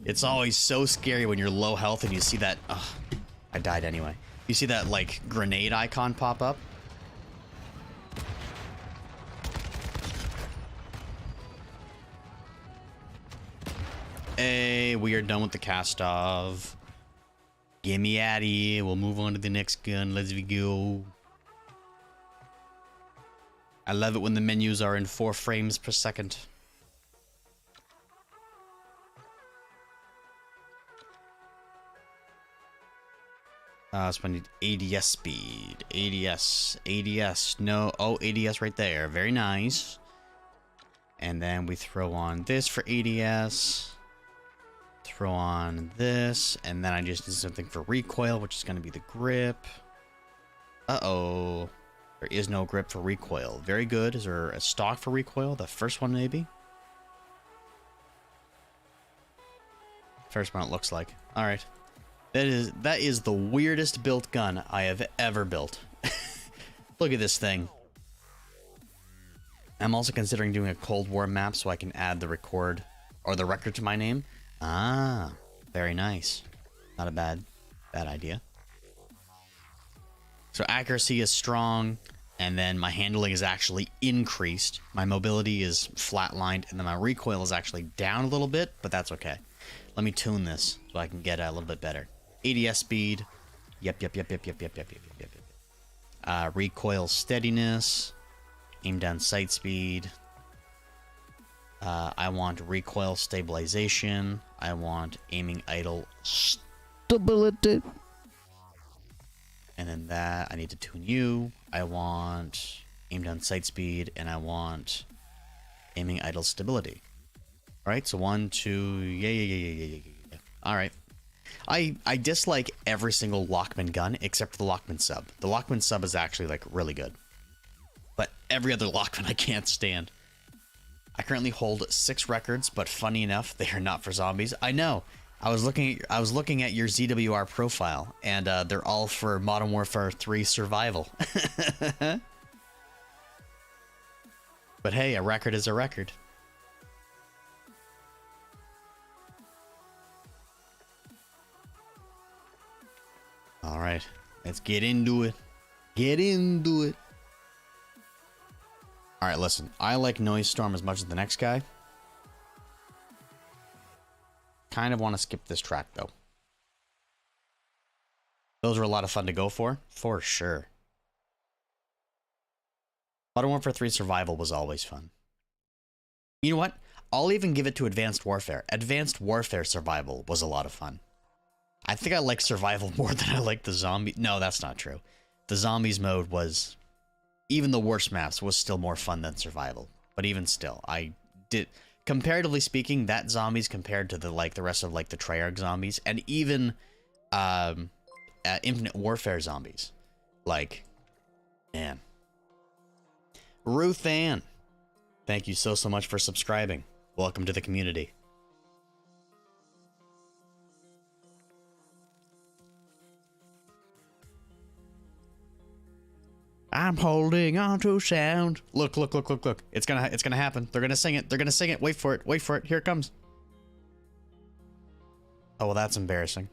It's always so scary when you're low health and you see that... Oh, I died anyway. You see that, like, grenade icon pop up? Hey, we are done with the cast-off. Get me out of here. We'll move on to the next gun. Let's go. I love it when the menus are in 4 frames per second. So I need ADS speed. ADS. No. Oh, ADS right there. Very nice. And then we throw on this for ADS. Throw on this. And then I just need something for recoil, which is going to be the grip. Uh-oh. There is no grip for recoil. Very good. Is there a stock for recoil? The first one, maybe? First one it looks like. Alright. That is the weirdest built gun I have ever built. Look at this thing. I'm also considering doing a Cold War map so I can add the record to my name. Ah, very nice. Not a bad idea. So accuracy is strong. And then my handling is actually increased. My mobility is flatlined, and then my recoil is actually down a little bit, but that's okay. Let me tune this so I can get a little bit better. ADS speed. Yep. Recoil steadiness. Aim down sight speed. I want recoil stabilization. I want aiming idle stability. And then that, I need to tune you. I want aim down sight speed, and I want aiming idle stability. All right, so 1, 2, yeah. All right. I dislike every single Lockman gun except for the Lockman sub. The Lockman sub is actually like really good, but every other Lockman I can't stand. I currently hold 6 records, but funny enough, they are not for zombies. I know. I was looking at your ZWR profile, and they're all for Modern Warfare 3 survival. But hey, a record is a record. All right, let's get into it. Get into it. All right, listen. I like Noise Storm as much as the next guy. Kind of want to skip this track, though. Those were a lot of fun to go for sure. Modern Warfare 3 Survival was always fun. You know what? I'll even give it to Advanced Warfare. Advanced Warfare Survival was a lot of fun. I think I like Survival more than I like the Zombie. No, that's not true. The Zombies mode was... Even the worst maps was still more fun than Survival. But even still, I did... Comparatively speaking, that Zombies compared to the rest of the Treyarch Zombies, and even Infinite Warfare Zombies, man. Ruth Ann, thank you so much for subscribing. Welcome to the community. I'm holding on to sound. Look. It's gonna happen. They're gonna sing it. Wait for it. Here it comes. Oh, well, that's embarrassing.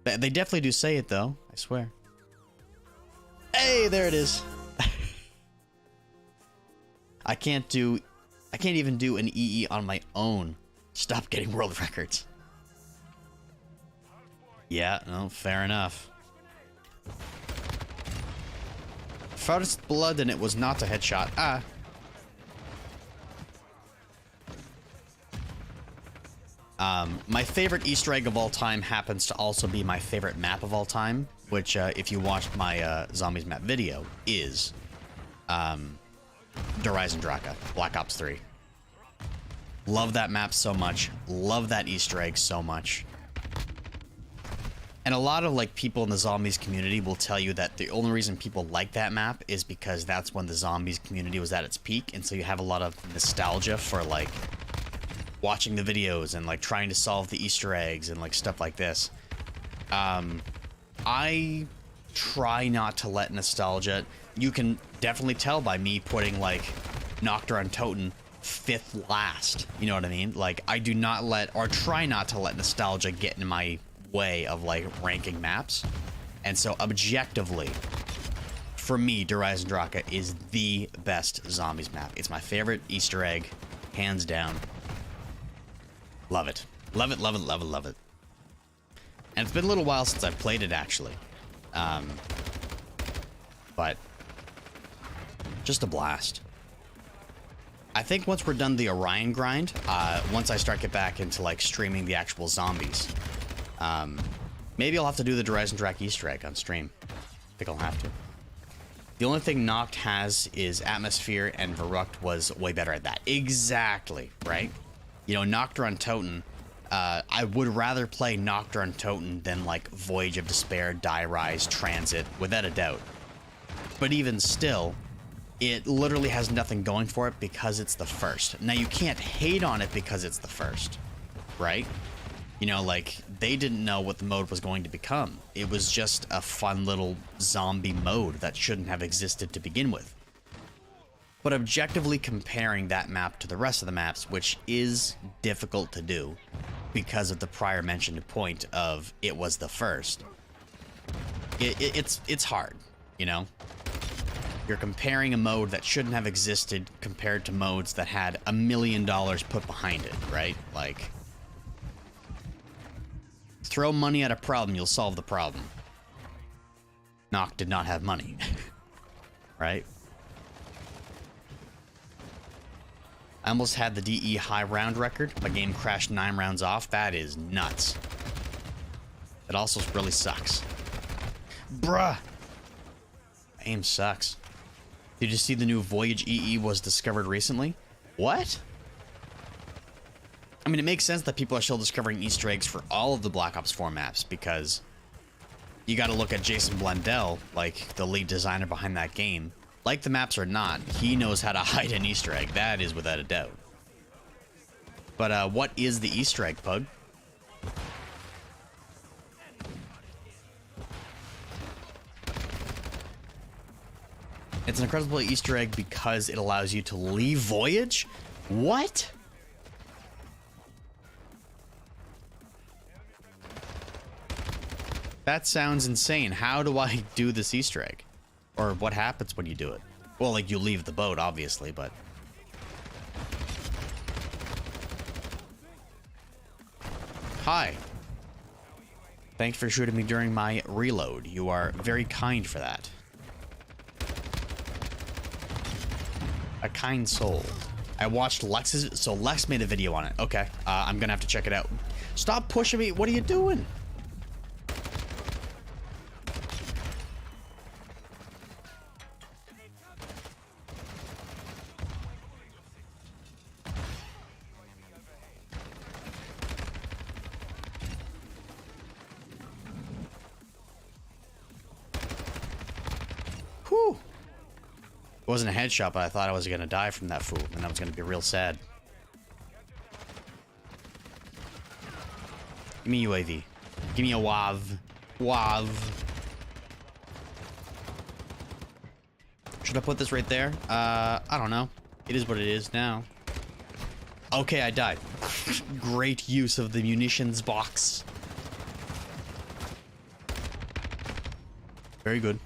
They definitely do say it, though. I swear. Hey, there it is. I can't even do an EE on my own. Stop getting world records. Yeah, no, fair enough. First blood, and it was not a headshot. My favorite Easter egg of all time happens to also be my favorite map of all time, which, if you watched my Zombies map video, is Horizon Draka, Black Ops 3. Love that map so much. Love that Easter egg so much. And a lot of people in the Zombies community will tell you that the only reason people like that map is because that's when the Zombies community was at its peak, and so you have a lot of nostalgia for watching the videos and trying to solve the Easter eggs and stuff like this. I try not to let nostalgia. You can definitely tell by me putting Nocturne on Toten 5th last. You know what I mean? I do not let, or try not to let nostalgia get in my way of ranking maps. And so objectively, for me, Horizon Draka is the best Zombies map. It's my favorite Easter egg, hands down. Love it. Love it. And it's been a little while since I've played it, actually. But just a blast. I think once we're done the Orion grind, once I start get back into streaming the actual zombies, maybe I'll have to do the Horizon Draka Easter egg on stream. I think I'll have to. The only thing Noct has is Atmosphere, and Verrucht was way better at that. Exactly, right? You know, Nocturne Toten, I would rather play Nocturne Toten than Voyage of Despair, Die Rise, Transit, without a doubt. But even still, it literally has nothing going for it because it's the first. Now, you can't hate on it because it's the first, right? You know, they didn't know what the mode was going to become. It was just a fun little zombie mode that shouldn't have existed to begin with. But objectively comparing that map to the rest of the maps, which is difficult to do because of the prior mentioned point of it was the first, it's hard. you know? You're comparing a mode that shouldn't have existed compared to modes that had $1 million put behind it, right? Like, throw money at a problem, you'll solve the problem. Nock did not have money, right? I almost had the DE high round record. My game crashed 9 rounds off. That is nuts. It also really sucks. Bruh! Aim sucks. Did you see the new Voyage EE was discovered recently? What? I mean, it makes sense that people are still discovering Easter eggs for all of the Black Ops 4 maps, because you gotta look at Jason Blundell, like the lead designer behind that game. Like the maps or not, he knows how to hide an Easter egg. That is without a doubt. But what is the Easter egg, Pug? It's an incredible Easter egg because it allows you to leave Voyage? What? That sounds insane. How do I do this Easter egg? Or what happens when you do it? Well, like, you leave the boat, obviously, but... Hi. Thanks for shooting me during my reload. You are very kind for that. A kind soul. I watched Lex's... So Lex made a video on it. Okay. I'm gonna have to check it out. Stop pushing me. What are you doing? Whew. It wasn't a headshot, but I thought I was gonna die from that fool, and that was gonna be real sad. Give me UAV. Give me a WAV. WAV. Should I put this right there? I don't know. It is what it is now. Okay, I died. Great use of the munitions box. Very good.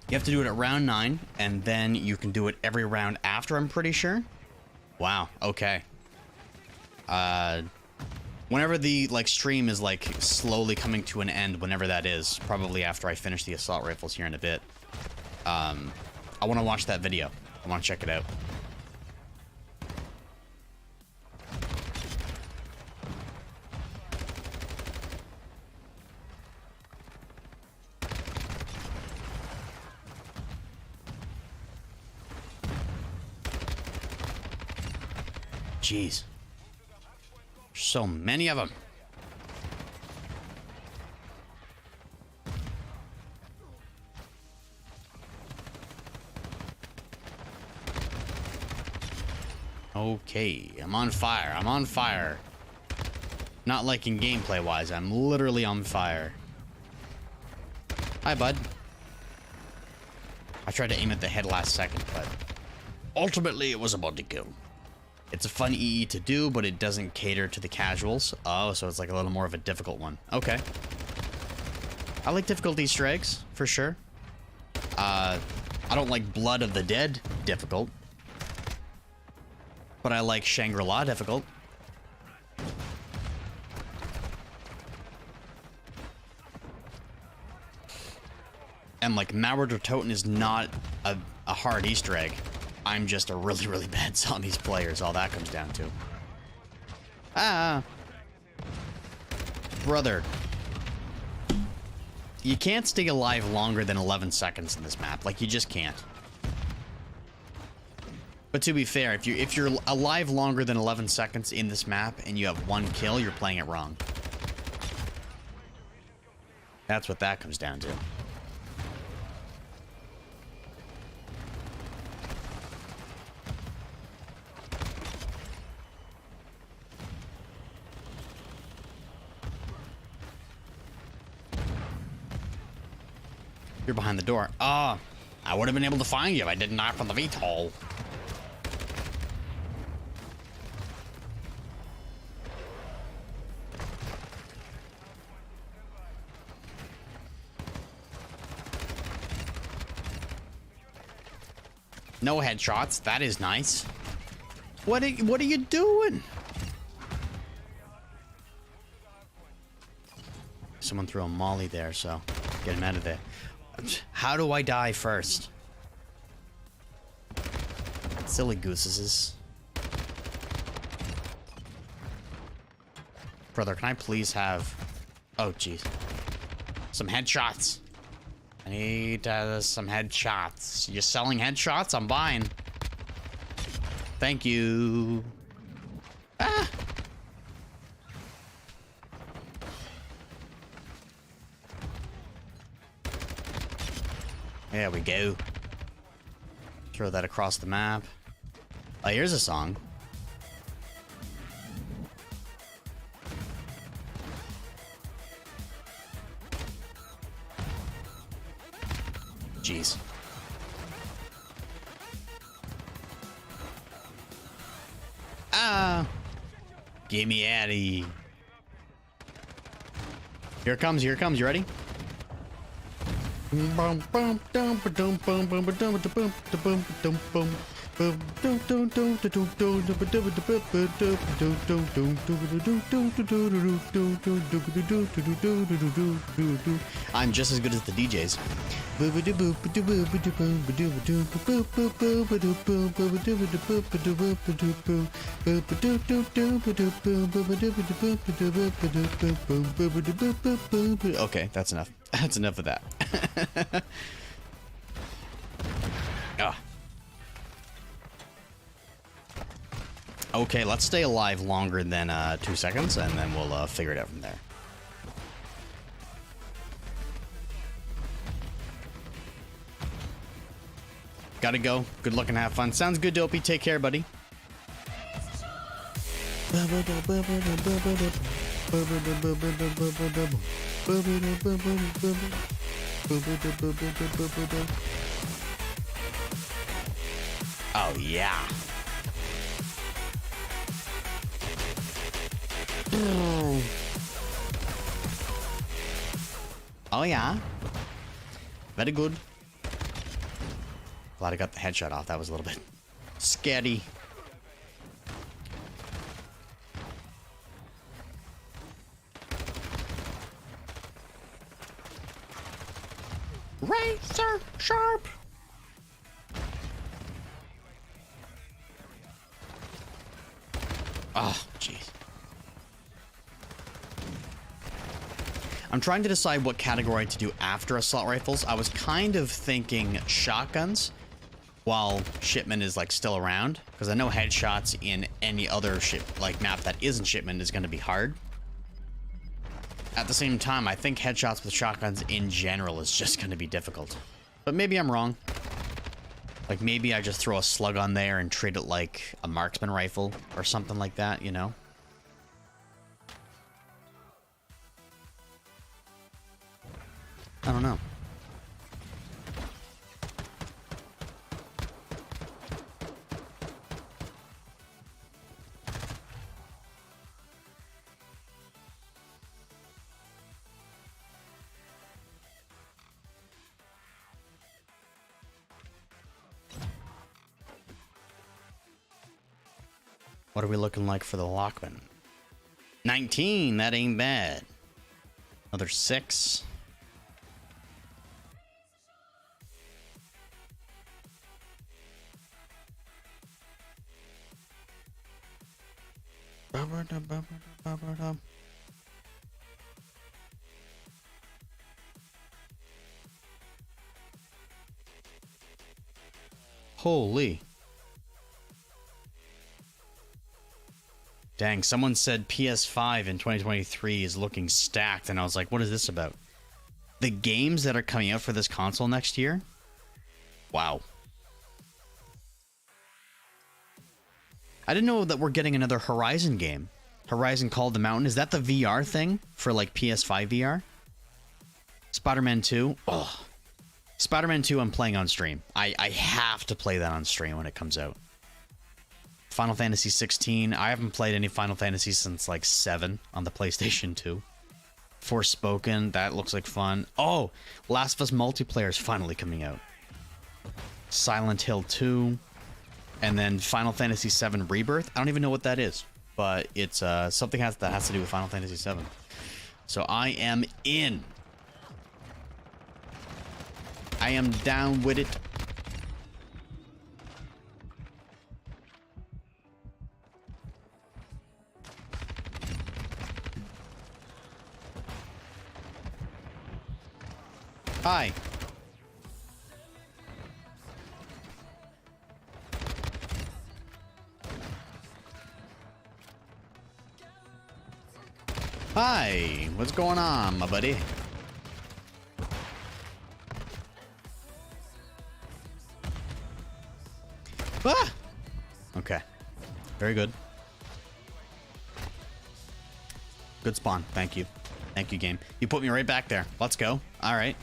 You have to do it at round 9, and then you can do it every round after, I'm pretty sure. Wow, okay. Whenever the, like, stream is, like, slowly coming to an end, whenever that is, probably after I finish the assault rifles here in a bit, I want to watch that video. I want to check it out. Jeez. So many of them. Okay, I'm on fire. I'm on fire. Not like in gameplay wise, I'm literally on fire. Hi, bud. I tried to aim at the head last second, but ultimately it was a body kill. It's a fun EE to do, but it doesn't cater to the casuals. Oh, so it's like a little more of a difficult one. Okay. I like difficult Easter eggs, for sure. I don't like Blood of the Dead difficult. But I like Shangri-La difficult. And like Mauer der Toten is not a hard Easter egg. I'm just a really, really bad zombies player is all that comes down to. Ah. Brother. You can't stay alive longer than 11 seconds in this map. Like, you just can't. But to be fair, if you're alive longer than 11 seconds in this map and you have 1 kill, you're playing it wrong. That's what that comes down to. You're behind the door. I would have been able to find you if I didn't knock on the VTOL. No headshots. That is nice. What are you doing? Someone threw a molly there, so get him out of there. How do I die first? Silly gooses. Brother, can I please have... Oh, jeez. Some headshots. I need some headshots. You're selling headshots? I'm buying. Thank you. Ah! There we go. Throw that across the map. Oh, here's a song. Jeez. Ah! Get me out of here. Here it comes, here it comes. You ready? I'm just as good as the DJs. Okay, that's enough. That's enough of that. Ah. Okay, let's stay alive longer than 2 seconds, and then we'll figure it out from there. Gotta go. Good luck and have fun. Sounds good, Dopey. Take care, buddy. Oh, yeah. Oh, yeah. Very good. Glad I got the headshot off. That was a little bit scary. Razor sharp. Oh, jeez. I'm trying to decide what category to do after assault rifles. I was kind of thinking shotguns while shipment is like still around, because I know headshots in any other map that isn't shipment is going to be hard. At the same time, I think headshots with shotguns in general is just going to be difficult. But maybe I'm wrong. Like, maybe I just throw a slug on there and treat it like a marksman rifle or something like that, you know? I don't know. What are we looking like for the Lockman? 19, that ain't bad. Another 6. Holy. Dang, someone said PS5 in 2023 is looking stacked, and I was like, what is this about? The games that are coming out for this console next year? Wow. I didn't know that we're getting another Horizon game. Horizon Call of the Mountain. Is that the VR thing for, like, PS5 VR? Spider-Man 2? Oh. Spider-Man 2 I'm playing on stream. I have to play that on stream when it comes out. Final Fantasy 16. I haven't played any Final Fantasy since like 7 on the PlayStation 2. Forspoken. That looks like fun. Oh, Last of Us multiplayer is finally coming out. Silent Hill 2, and then Final Fantasy VII Rebirth. I don't even know what that is, but it's something that has to do with Final Fantasy VII. So I am in. I am down with it. Hi. Hi. What's going on, my buddy? Ah! Okay. Very good. Good spawn. Thank you. Thank you, game. You put me right back there. Let's go. All right.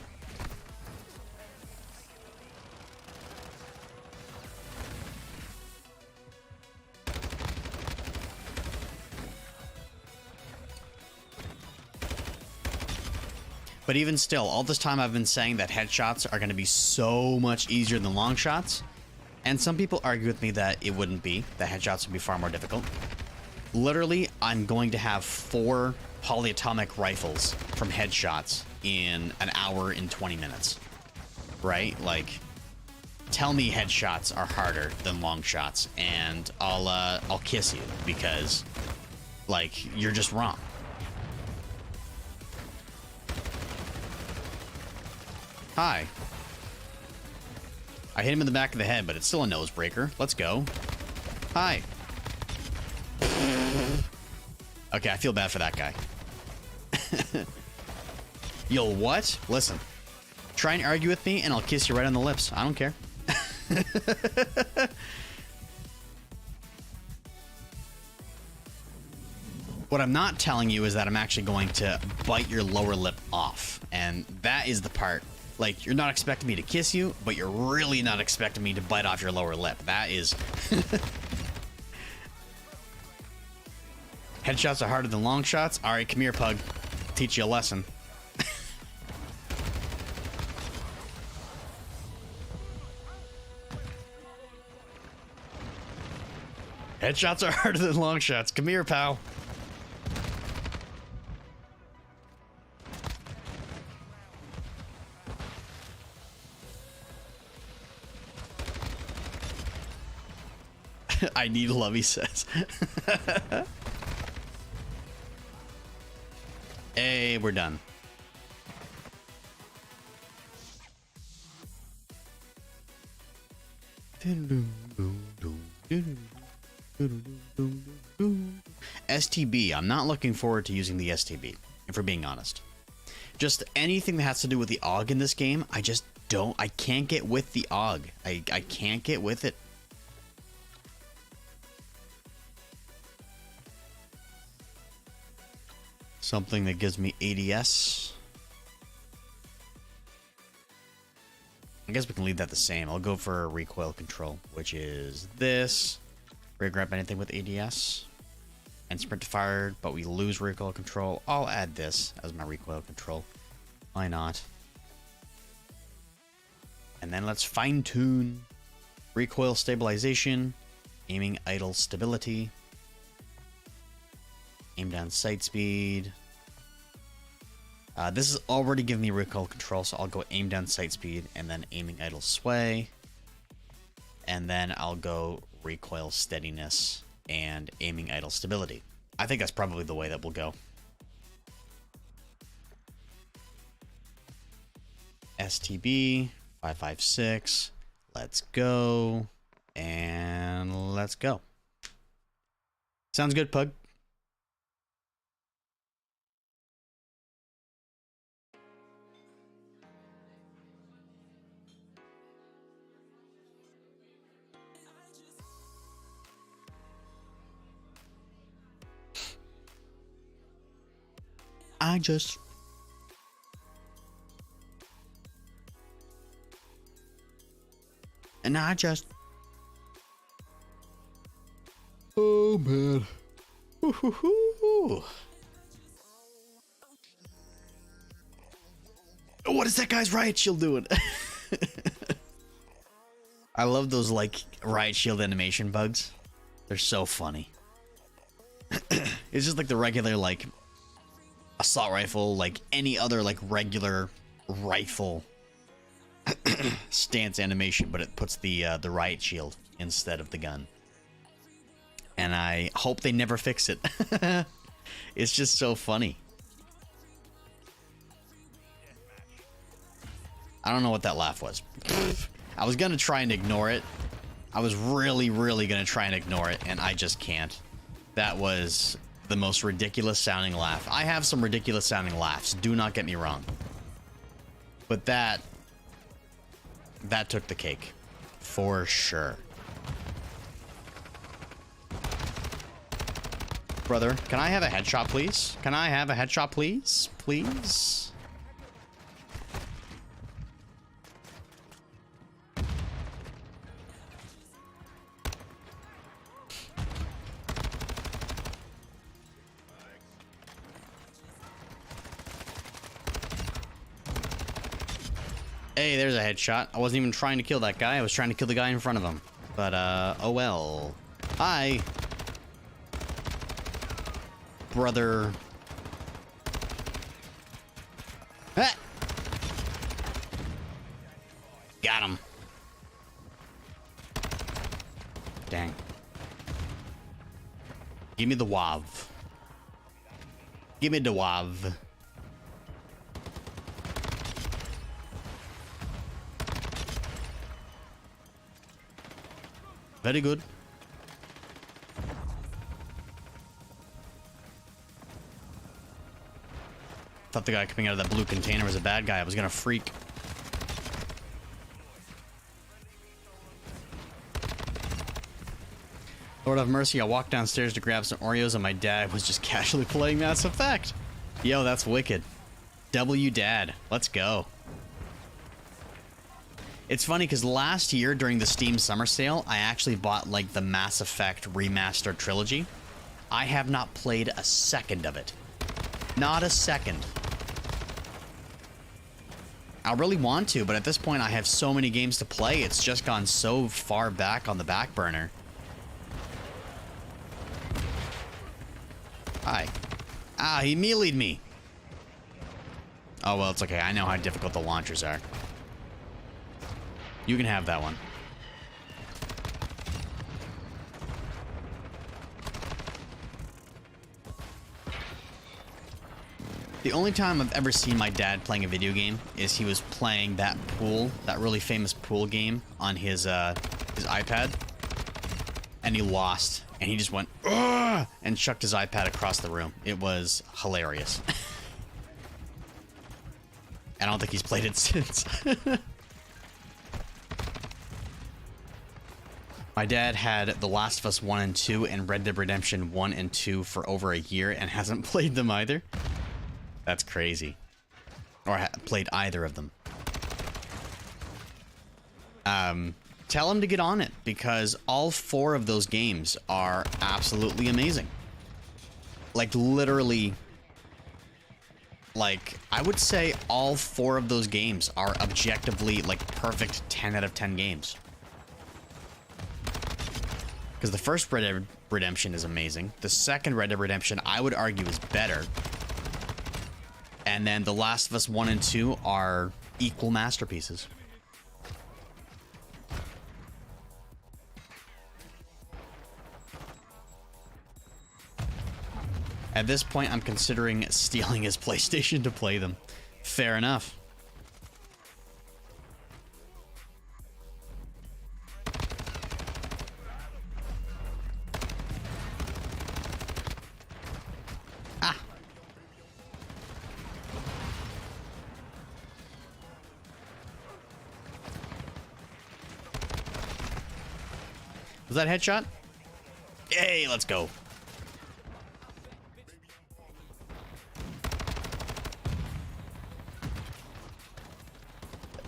But even still, all this time I've been saying that headshots are going to be so much easier than long shots. And some people argue with me that it wouldn't be. That headshots would be far more difficult. Literally, I'm going to have 4 polyatomic rifles from headshots in an hour and 20 minutes. Right? Like, tell me headshots are harder than long shots, and I'll kiss you, because, like, you're just wrong. Hi. I hit him in the back of the head, but it's still a nose breaker. Let's go. Hi. Okay, I feel bad for that guy. Yo, what? Listen. Try and argue with me, and I'll kiss you right on the lips. I don't care. What I'm not telling you is that I'm actually going to bite your lower lip off. And that is the part. Like, you're not expecting me to kiss you, but you're really not expecting me to bite off your lower lip. That is... Headshots are harder than long shots? Alright, come here, pug. Teach you a lesson. Headshots are harder than long shots. Come here, pal. I need love, he says. Hey, we're done. STB. I'm not looking forward to using the STB, if we're being honest. Just anything that has to do with the AUG in this game, I just don't. I can't get with the AUG. I can't get with it. Something that gives me ADS. I guess we can leave that the same. I'll go for recoil control, which is this. Rear grab anything with ADS. And sprint to fire, but we lose recoil control. I'll add this as my recoil control. Why not? And then let's fine tune recoil stabilization, aiming idle stability, aim down sight speed. This is already giving me recoil control, so I'll go aim down sight speed and then aiming idle sway. And then I'll go recoil steadiness and aiming idle stability. I think that's probably the way that we'll go. STB 556. Let's go. And let's go. Sounds good, Pug. I just... And I just... Oh, man. Ooh. What is that guy's riot shield doing? I love those, like, riot shield animation bugs. They're so funny. It's just like the regular, like, assault rifle, like any other, like, regular rifle stance animation, but it puts the riot shield instead of the gun. And I hope they never fix it. It's just so funny. I don't know what that laugh was. I was gonna try and ignore it. I was really gonna try and ignore it, and I just can't. That was the most ridiculous sounding laugh. I have some ridiculous sounding laughs, do not get me wrong. But that took the cake. For sure. Brother, can I have a headshot, please? Can I have a headshot, please? Please? Hey, there's a headshot. I wasn't even trying to kill that guy. I was trying to kill the guy in front of him. But, oh well. Hi. Brother. Ah! Got him. Dang. Give me the wav. Give me the wav. Very good. Thought the guy coming out of that blue container was a bad guy. I was gonna freak. Lord have mercy, I walked downstairs to grab some Oreos and my dad was just casually playing Mass Effect. Yo, that's wicked. W dad. Let's go. It's funny because last year during the Steam summer sale, I actually bought like the Mass Effect Remastered Trilogy. I have not played a second of it. Not a second. I really want to, but at this point I have so many games to play, it's just gone so far back on the back burner. Hi. Ah, he melee'd me. Oh, well, it's okay. I know how difficult the launchers are. You can have that one. The only time I've ever seen my dad playing a video game is he was playing that pool, that really famous pool game on his iPad, and he lost, and he just went, "Ugh!" and chucked his iPad across the room. It was hilarious. I don't think he's played it since. My dad had The Last of Us 1 and 2 and Red Dead Redemption 1 and 2 for over a year and hasn't played them either. That's crazy. Or played either of them. Tell him to get on it because all 4 of those games are absolutely amazing. Like literally, like I would say all 4 of those games are objectively like perfect 10 out of 10 games. Because the first Red Dead Redemption is amazing. The second Red Dead Redemption, I would argue, is better. And then The Last of Us 1 and 2 are equal masterpieces. At this point, I'm considering stealing his PlayStation to play them. Fair enough. Was that a headshot? Yay, let's go.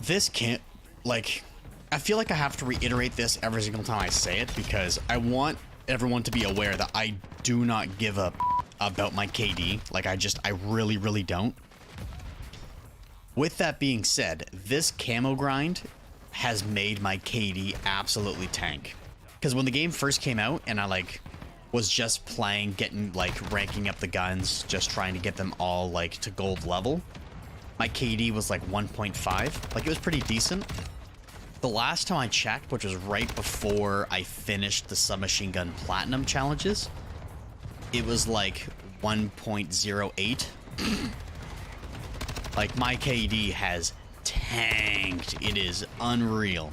This can't, like, I feel like I have to reiterate this every single time I say it because I want everyone to be aware that I do not give up about my KD. Like, I really don't. With that being said, this camo grind has made my KD absolutely tank. Because when the game first came out and I like was just playing, getting like ranking up the guns, just trying to get them all like to gold level, my KD was like 1.5. Like it was pretty decent. The last time I checked, which was right before I finished the submachine gun platinum challenges, it was like 1.08. Like my KD has tanked. It is unreal.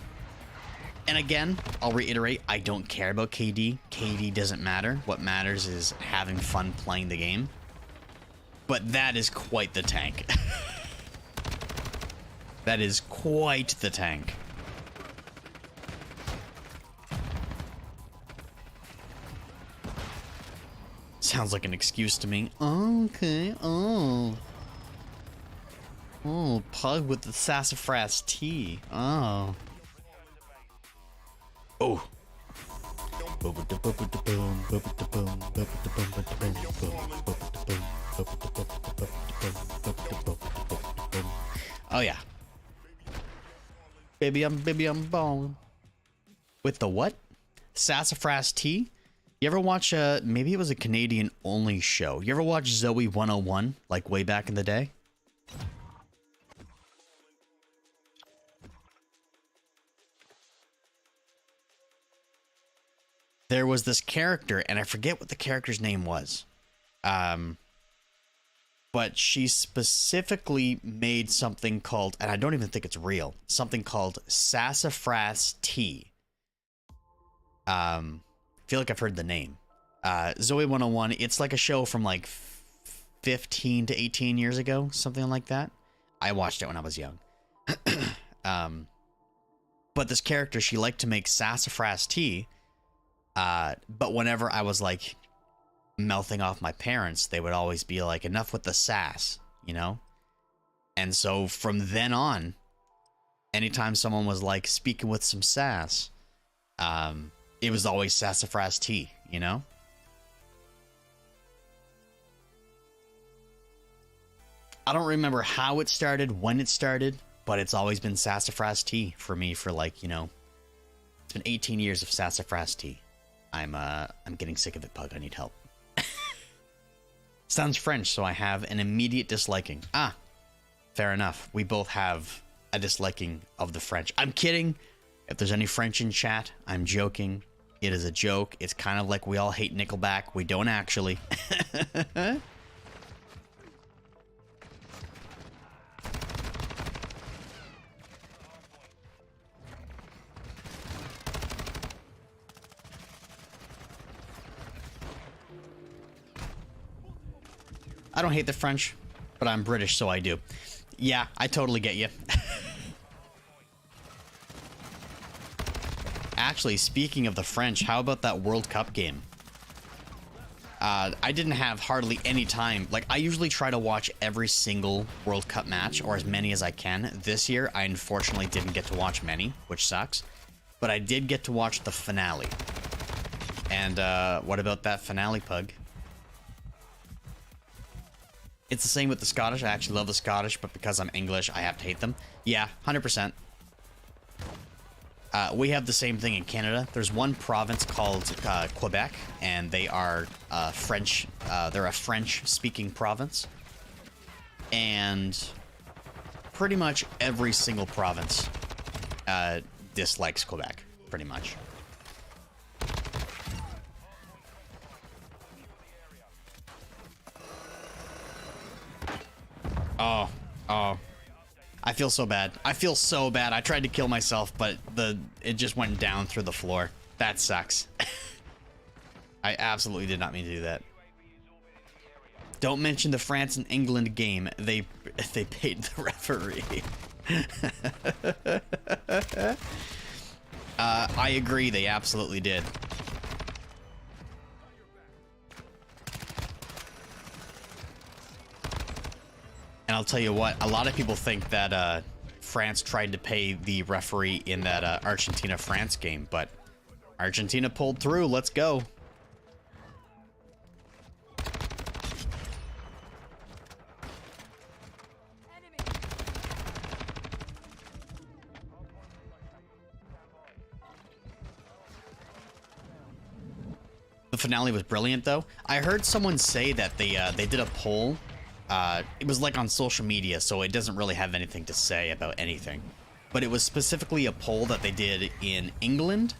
And again, I'll reiterate, I don't care about KD. KD doesn't matter. What matters is having fun playing the game. But that is quite the tank. That is quite the tank. Sounds like an excuse to me. Okay, oh. Oh, pug with the sassafras tea. Oh. Oh. Oh yeah. Baby, I'm bone. With the what? Sassafras tea? You ever watch maybe it was a Canadian only show. You ever watch Zoe 101 like way back in the day? There was this character, and I forget what the character's name was. But she specifically made something called, and I don't even think it's real, something called sassafras tea. Feel like I've heard the name. Zoe 101, it's like a show from like 15 to 18 years ago, something like that. I watched it when I was young. But this character, she liked to make sassafras tea. But whenever I was like mouthing off my parents, they would always be like, enough with the sass, you know? And so from then on, anytime someone was like speaking with some sass, it was always sassafras tea, you know? I don't remember how it started, when it started, but it's always been sassafras tea for me for like, you know, it's been 18 years of sassafras tea. I'm getting sick of it, Pug. I need help. Sounds French, so I have an immediate disliking. Ah, fair enough. We both have a disliking of the French. I'm kidding. If there's any French in chat, I'm joking. It is a joke. It's kind of like we all hate Nickelback. We don't actually. I don't hate the French, but I'm British, so I do. Yeah, I totally get you. Actually, speaking of the French, how about that World Cup game? I didn't have hardly any time. Like, I usually try to watch every single World Cup match, or as many as I can. This year, I unfortunately didn't get to watch many, which sucks. But I did get to watch the finale. And, what about that finale, Pug? It's the same with the Scottish. I actually love the Scottish, but because I'm English, I have to hate them. Yeah, 100%. We have the same thing in Canada. There's one province called Quebec, and they are French. They're a French-speaking province. And pretty much every single province dislikes Quebec, pretty much. Oh. I feel so bad. I feel so bad. I tried to kill myself, but it just went down through the floor. That sucks. I absolutely did not mean to do that. Don't mention the France and England game. They paid the referee. I agree. They absolutely did. And I'll tell you what, a lot of people think that France tried to pay the referee in that Argentina-France game, but Argentina pulled through. Let's go. finale was brilliant, though. I heard someone say that they did a poll. It was like on social media, so it doesn't really have anything to say about anything. But it was specifically a poll that they did in England.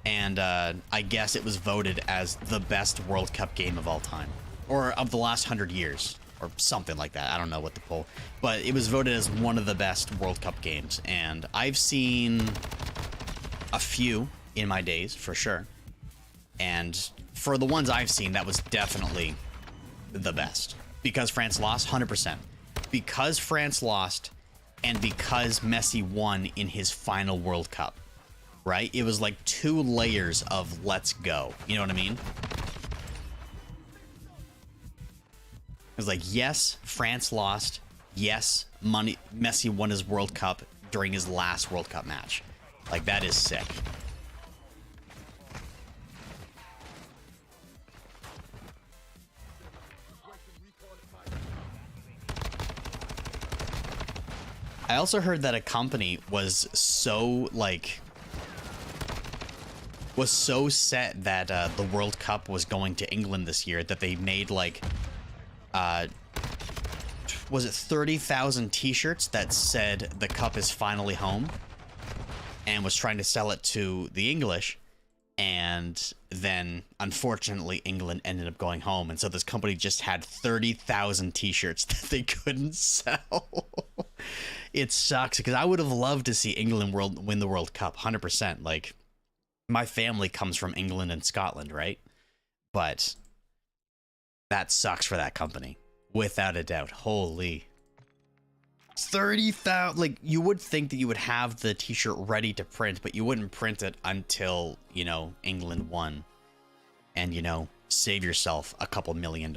And I guess it was voted as the best World Cup game of all time. Or of the last 100 years. Or something like that. I don't know what the poll... But it was voted as one of the best World Cup games. And I've seen a few in my days, for sure. And for the ones I've seen, that was definitely the best. Because France lost, 100%. Because France lost, and because Messi won in his final World Cup. Right? It was like 2 layers of let's go. You know what I mean? It was like, yes, France lost. Yes, Messi won his World Cup during his last World Cup match. Like, that is sick. I also heard that a company was so, like... was so set that the World Cup was going to England this year that they made, like... was it 30,000 t-shirts that said the cup is finally home, and was trying to sell it to the English, and then unfortunately England ended up going home, and so this company just had 30,000 t-shirts that they couldn't sell. It sucks because I would have loved to see England win the World Cup 100%. Like, my family comes from England and Scotland, right? But that sucks for that company. Without a doubt. Holy. 30,000. Like, you would think that you would have the t-shirt ready to print, but you wouldn't print it until, you know, England won. And, you know, save yourself a couple $1 million.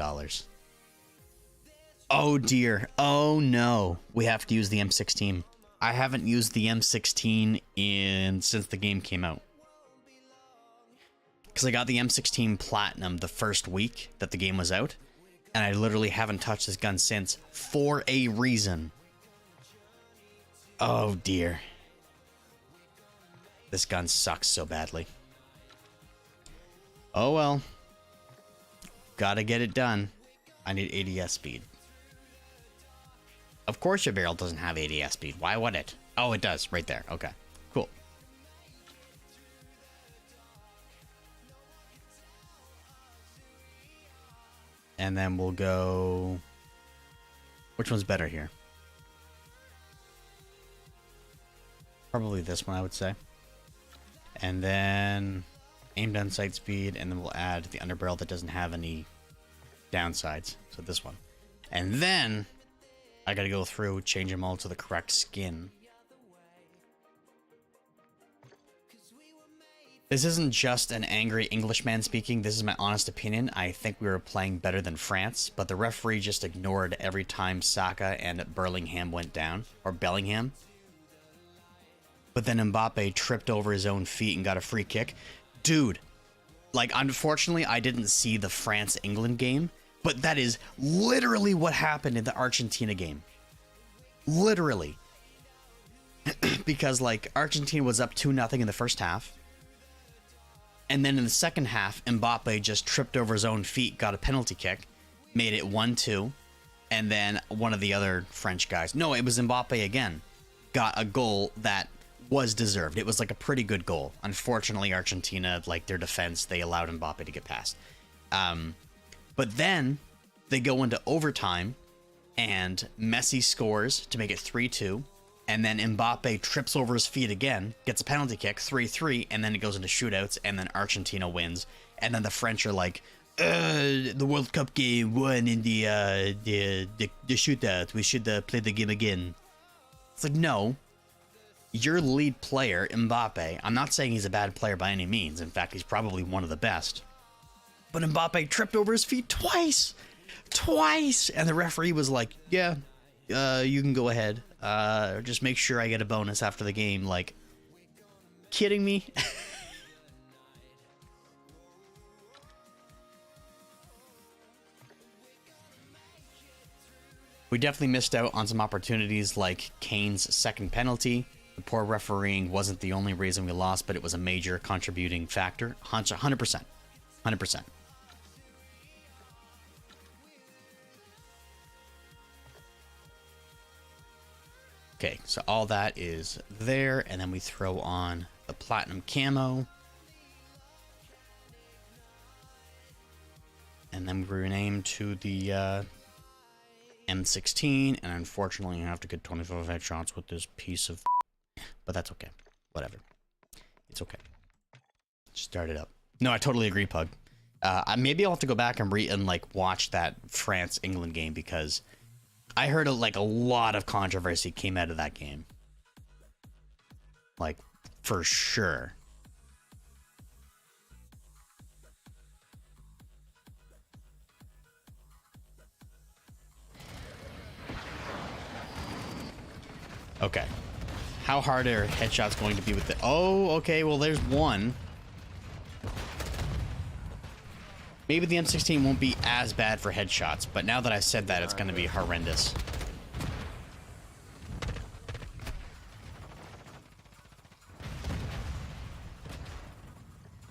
Oh, dear. Oh, no. We have to use the M16. I haven't used the M16 since the game came out. Because I got the M16 Platinum the first week that the game was out. And I literally haven't touched this gun since, for a reason. Oh, dear. This gun sucks so badly. Oh, well. Gotta get it done. I need ADS speed. Of course your barrel doesn't have ADS speed. Why would it? Oh, it does. Right there. Okay. Cool. And then we'll go... Which one's better here? Probably this one, I would say. And then aim down sight speed, and then we'll add the underbarrel that doesn't have any downsides. So this one. And then I gotta go through, change them all to the correct skin. This isn't just an angry Englishman speaking. This is my honest opinion. I think we were playing better than France, but the referee just ignored every time Saka and Burlingham went down, or Bellingham. But then Mbappe tripped over his own feet and got a free kick. Dude, like, unfortunately, I didn't see the France-England game, but that is literally what happened in the Argentina game. Literally. Because, like, Argentina was up 2-0 in the first half. And then in the second half, Mbappe just tripped over his own feet, got a penalty kick, made it 1-2. And then one of the other French guys, no, it was Mbappe again, got a goal that was deserved. It was like a pretty good goal. Unfortunately, Argentina, like their defense, they allowed Mbappe to get past. But then they go into overtime and Messi scores to make it 3-2. And then Mbappe trips over his feet again, gets a penalty kick, 3-3, and then it goes into shootouts, and then Argentina wins. And then the French are like, the World Cup game won in the shootout. We should play the game again. It's like, no. Your lead player, Mbappe, I'm not saying he's a bad player by any means. In fact, he's probably one of the best. But Mbappe tripped over his feet twice. Twice! And the referee was like, yeah, you can go ahead. Just make sure I get a bonus after the game. Like, kidding me? We definitely missed out on some opportunities like Kane's second penalty. The poor refereeing wasn't the only reason we lost, but it was a major contributing factor. 100%. 100%. Okay, so all that is there, and then we throw on the platinum camo. And then we rename to the M16, and unfortunately I have to get 25 headshots with this piece of but that's okay. Whatever. It's okay. Start it up. No, I totally agree, Pug. Maybe I'll have to go back and like watch that France-England game, because I heard like a lot of controversy came out of that game. Like, for sure. Okay. How hard are headshots going to be with the... Oh, okay, well, there's one. Maybe the M16 won't be as bad for headshots, but now that I've said that, it's going to be horrendous.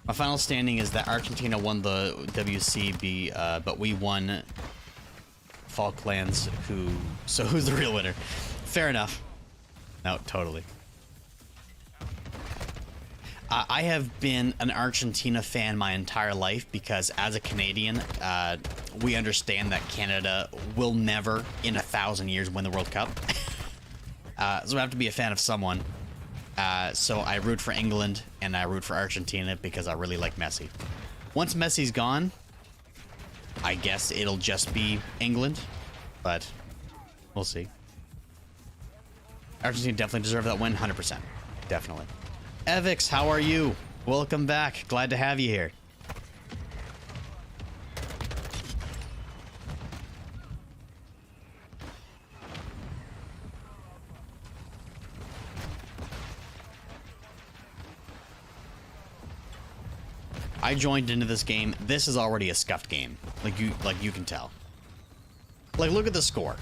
My final standing is that Argentina won the WCB, but we won Falklands, so who's the real winner? Fair enough. No, totally. I have been an Argentina fan my entire life because as a Canadian, we understand that Canada will never in 1,000 years win the World Cup. So I have to be a fan of someone. So I root for England and I root for Argentina because I really like Messi. Once Messi's gone, I guess it'll just be England, but we'll see. Argentina definitely deserved that win, 100%. Definitely. Evix, how are you? Welcome back. Glad to have you here. I joined into this game. This is already a scuffed game. Like you can tell. Like, look at the score.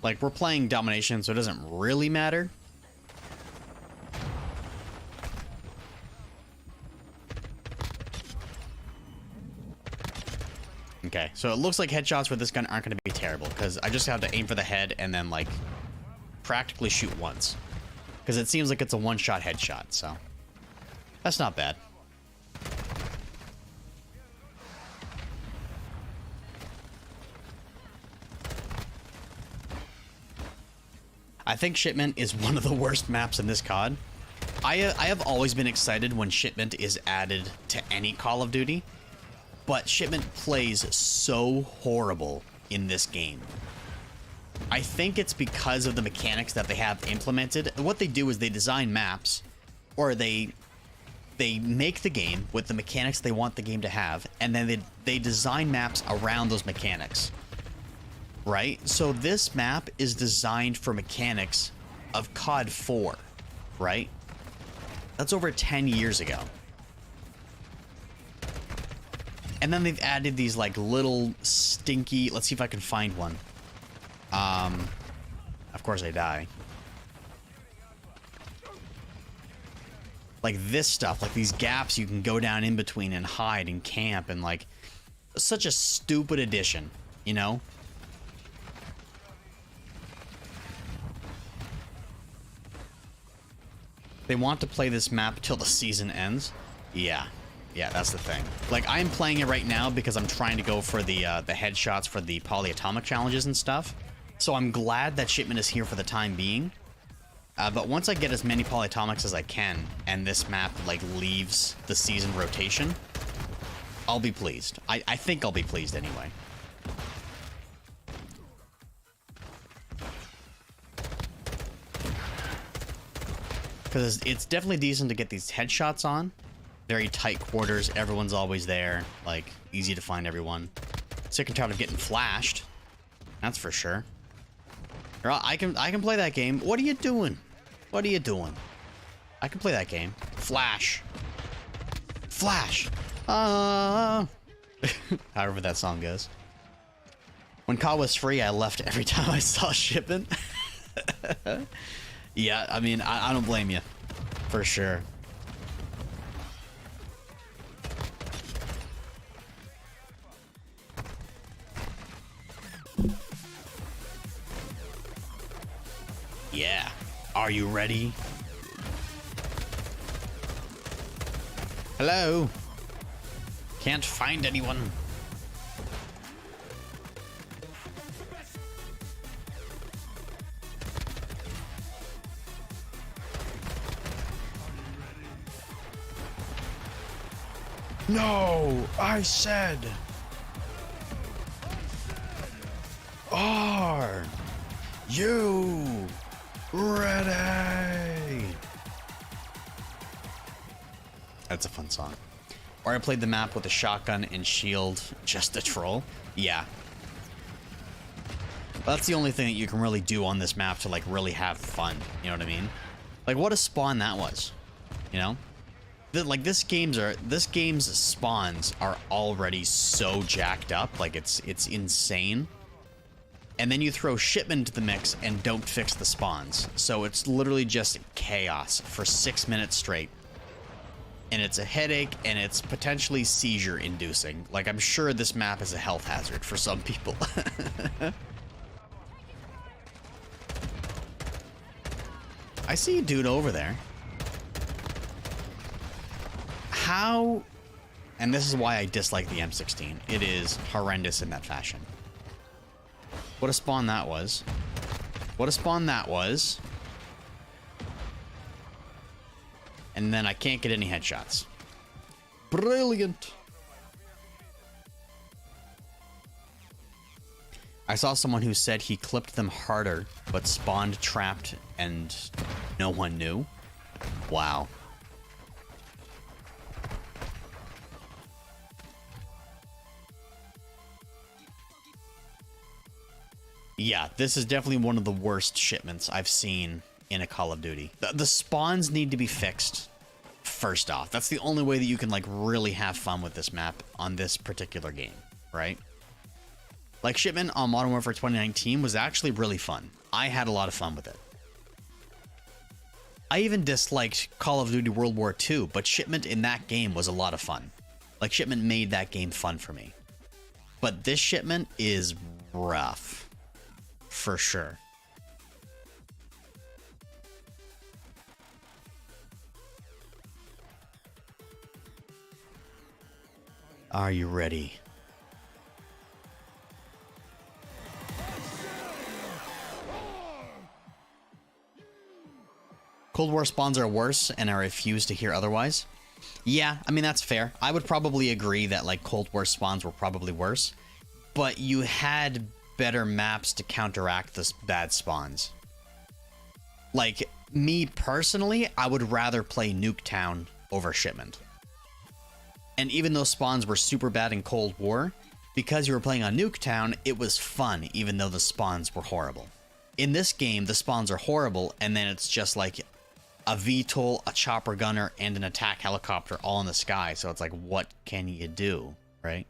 Like, we're playing domination, so it doesn't really matter. Okay, so it looks like headshots with this gun aren't going to be terrible, because I just have to aim for the head and then, like, practically shoot once. Because it seems like it's a one-shot headshot, so that's not bad. I think Shipment is one of the worst maps in this COD. I have always been excited when Shipment is added to any Call of Duty, but Shipment plays so horrible in this game. I think it's because of the mechanics that they have implemented. What they do is they design maps, or they make the game with the mechanics they want the game to have, and then they design maps around those mechanics. Right? So this map is designed for mechanics of COD 4, right? That's over 10 years ago. And then they've added these like little stinky, let's see if I can find one. Of course I die. Like this stuff, like these gaps you can go down in between and hide and camp, and like such a stupid addition, you know? They want to play this map till the season ends. Yeah, that's the thing. Like, I'm playing it right now because I'm trying to go for the headshots for the Polyatomic challenges and stuff. So I'm glad that Shipment is here for the time being. But once I get as many Polyatomics as I can, and this map, like, leaves the season rotation, I'll be pleased. I think I'll be pleased anyway. Because it's definitely decent to get these headshots on. Very tight quarters, everyone's always there. Like, easy to find everyone. Sick and tired of getting flashed. That's for sure. I can play that game. What are you doing? What are you doing? I can play that game. Flash. Flash. However that song goes. When COD was free, I left every time I saw Shipment. Yeah, I mean, I don't blame you. For sure. Yeah. Are you ready? Hello? Can't find anyone. No, I said. Are you ready? That's a fun song. Or I played the map with a shotgun and shield just to troll. Yeah. That's the only thing that you can really do on this map to like really have fun. You know what I mean? Like what a spawn that was. You know? Like this game's spawns are already so jacked up, like it's insane. And then you throw shipment into the mix and don't fix the spawns. So it's literally just chaos for 6 minutes straight. And it's a headache and it's potentially seizure inducing. Like I'm sure this map is a health hazard for some people. I see a dude over there. How, and this is why I dislike the M16. It is horrendous in that fashion. What a spawn that was. What a spawn that was. And then I can't get any headshots. Brilliant. I saw someone who said he clipped them harder, but spawned trapped and no one knew. Wow. Yeah, this is definitely one of the worst shipments I've seen in a Call of Duty. The spawns need to be fixed first off. That's the only way that you can like really have fun with this map on this particular game, right? Like shipment on Modern Warfare 2019 was actually really fun. I had a lot of fun with it. I even disliked Call of Duty World War II, but shipment in that game was a lot of fun. Like shipment made that game fun for me. But this shipment is rough. For sure. Are you ready? Cold War spawns are worse, and I refuse to hear otherwise. Yeah, I mean, that's fair. I would probably agree that, like, Cold War spawns were probably worse. But you had better maps to counteract the bad spawns. Like, me personally, I would rather play Nuketown over Shipment. And even though spawns were super bad in Cold War, because you were playing on Nuketown, it was fun, even though the spawns were horrible. In this game, the spawns are horrible, and then it's just like a VTOL, a chopper gunner, and an attack helicopter all in the sky. So it's like, what can you do, right?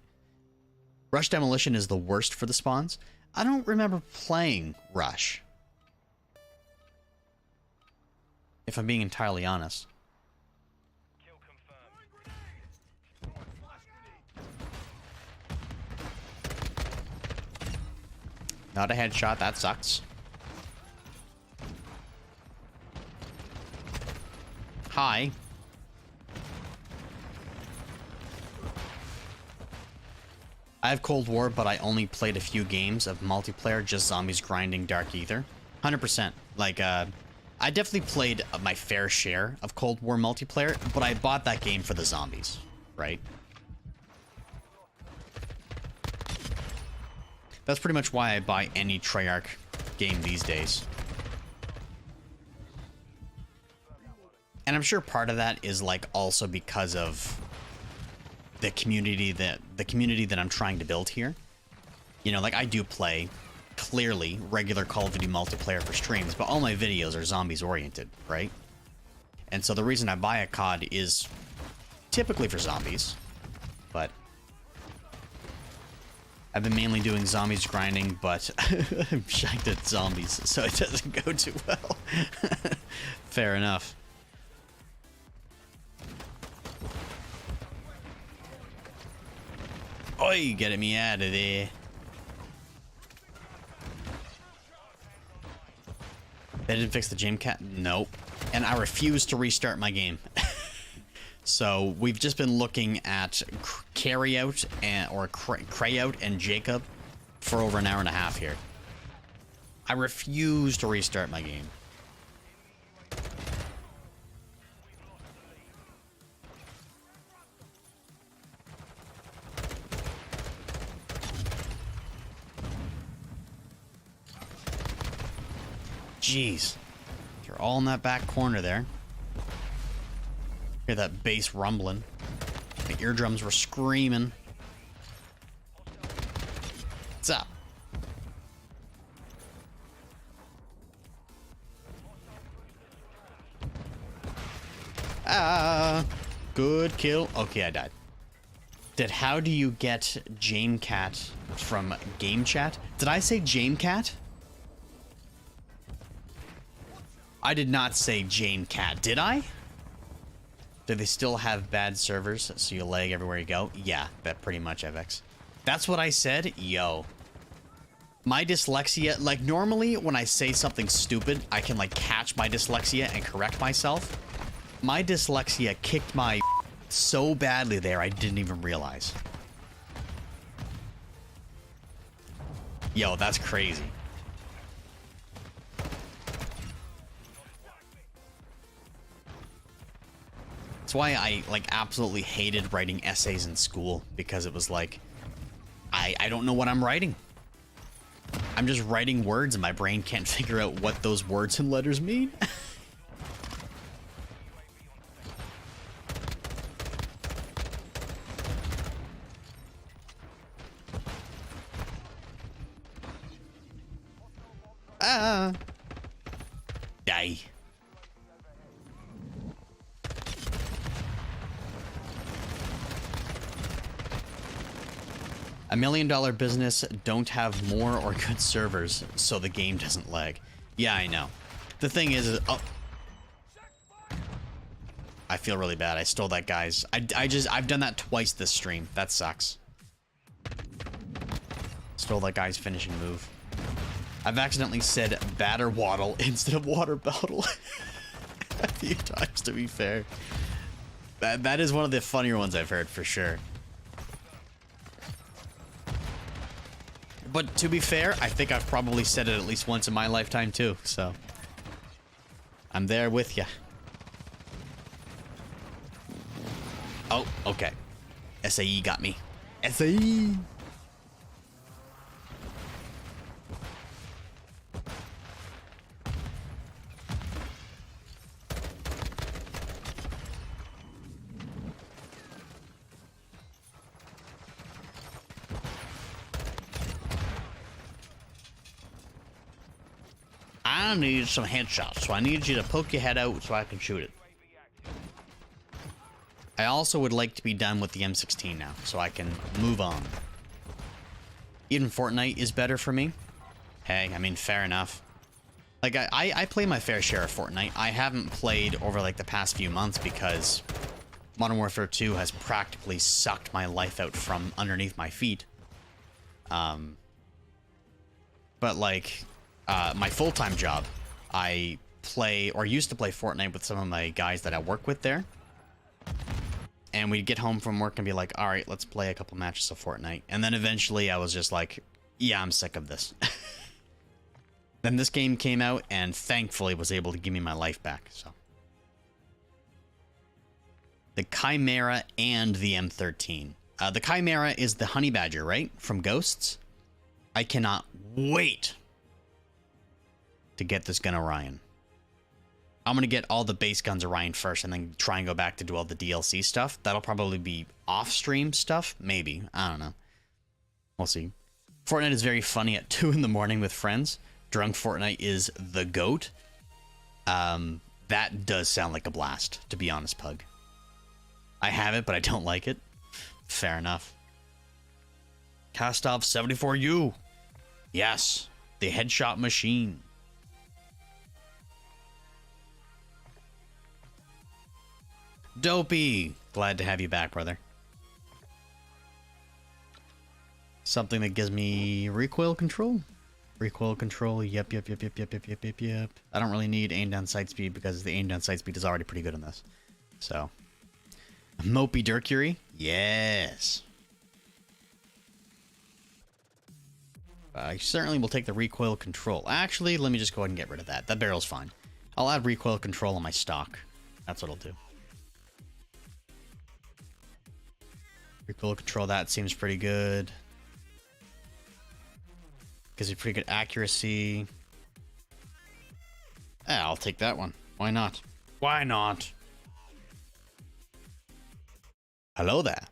Rush Demolition is the worst for the spawns. I don't remember playing Rush, if I'm being entirely honest. Not a headshot, that sucks. Hi. I have Cold War, but I only played a few games of multiplayer, just zombies grinding Dark Ether. 100%. Like, I definitely played my fair share of Cold War multiplayer, but I bought that game for the zombies, right? That's pretty much why I buy any Treyarch game these days. And I'm sure part of that is like also because of the community that I'm trying to build here. You know, like I do play clearly regular Call of Duty multiplayer for streams, but all my videos are zombies oriented, right? And so the reason I buy a COD is typically for zombies, but I've been mainly doing zombies grinding, but I'm shanked at zombies, so it doesn't go too well. Fair enough. Oi, getting me out of there. They didn't fix the Jam Cat? Nope. And I refuse to restart my game. So we've just been looking at Carryout and Crayout and Jacob for over an hour and a half here. I refuse to restart my game. Jeez. They're all in that back corner there. Hear that bass rumbling. The eardrums were screaming. What's up? Ah, good kill. Okay, I died. How do you get Jamecat from game chat? Did I say Jamecat? I did not say Jamecat, did I? Do they still have bad servers so you lag everywhere you go? Yeah, that pretty much, FX. That's what I said? Yo. My dyslexia, like normally when I say something stupid, I can like catch my dyslexia and correct myself. My dyslexia kicked my so badly there I didn't even realize. Yo, that's crazy. That's why I like absolutely hated writing essays in school, because it was like I don't know what I'm writing. I'm just writing words and my brain can't figure out what those words and letters mean. Die. $1 million business don't have more or good servers, so the game doesn't lag. Yeah, I know. The thing is, oh, I feel really bad. I stole that guy's. I've done that twice this stream. That sucks. Stole that guy's finishing move. I've accidentally said batter waddle instead of water bottle a few times, to be fair. That is one of the funnier ones I've heard for sure. But to be fair, I think I've probably said it at least once in my lifetime too, so I'm there with ya. Oh, okay. SAE got me. SAE! I need some headshots, so I need you to poke your head out so I can shoot it. I also would like to be done with the M16 now, so I can move on. Even Fortnite is better for me. Hey, I mean, fair enough. Like, I play my fair share of Fortnite. I haven't played over, like, the past few months because Modern Warfare 2 has practically sucked my life out from underneath my feet. But, like, my full-time job, I play, or used to play Fortnite with some of my guys that I work with there. And we'd get home from work and be like, all right, let's play a couple matches of Fortnite. And then eventually I was just like, yeah, I'm sick of this. Then this game came out and thankfully was able to give me my life back, so. The Chimera and the M13. The Chimera is the Honey Badger, right? From Ghosts. I cannot wait to get this gun Orion. I'm going to get all the base guns Orion first and then try and go back to do all the DLC stuff. That'll probably be off-stream stuff. Maybe. I don't know. We'll see. Fortnite is very funny at 2 in the morning with friends. Drunk Fortnite is the GOAT. That does sound like a blast, to be honest, Pug. I have it, but I don't like it. Fair enough. Kastov 74U. Yes. The headshot machine. Dopey. Glad to have you back, brother. Something that gives me recoil control. Recoil control, yep. I don't really need aim down sight speed because the aim down sight speed is already pretty good in this. So, Mopey Dircury, yes. I certainly will take the recoil control. Actually, let me just go ahead and get rid of that. That barrel's fine. I'll add recoil control on my stock. That's what I'll do. Recoil control, that seems pretty good. Gives you pretty good accuracy. Yeah, I'll take that one. Why not? Why not? Hello there.